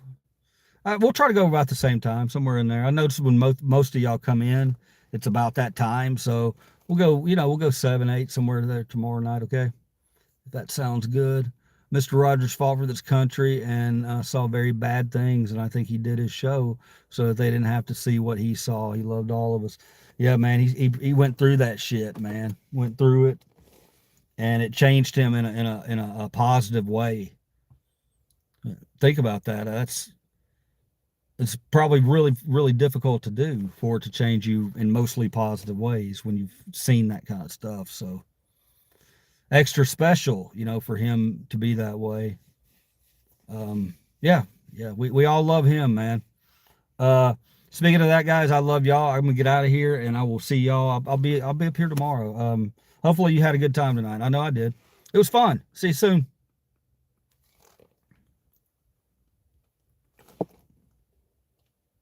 We'll try to go about the same time, somewhere in there. I noticed when most of y'all come in, it's about that time. So we'll go, we'll go 7, 8, somewhere there tomorrow night, okay? If that sounds good. Mr. Rogers fought for this country and saw very bad things, and I think he did his show so that they didn't have to see what he saw. He loved all of us. Yeah, man, he went through that shit, man. Went through it, and it changed him in a positive way. Think about that. It's probably really, really difficult to do for it to change you in mostly positive ways when you've seen that kind of stuff. So extra special, for him to be that way. Yeah, we all love him, man. Speaking of that, guys, I love y'all. I'm gonna get out of here, and I will see y'all. I'll be up here tomorrow. Hopefully you had a good time tonight. I know I did. It was fun. See you soon.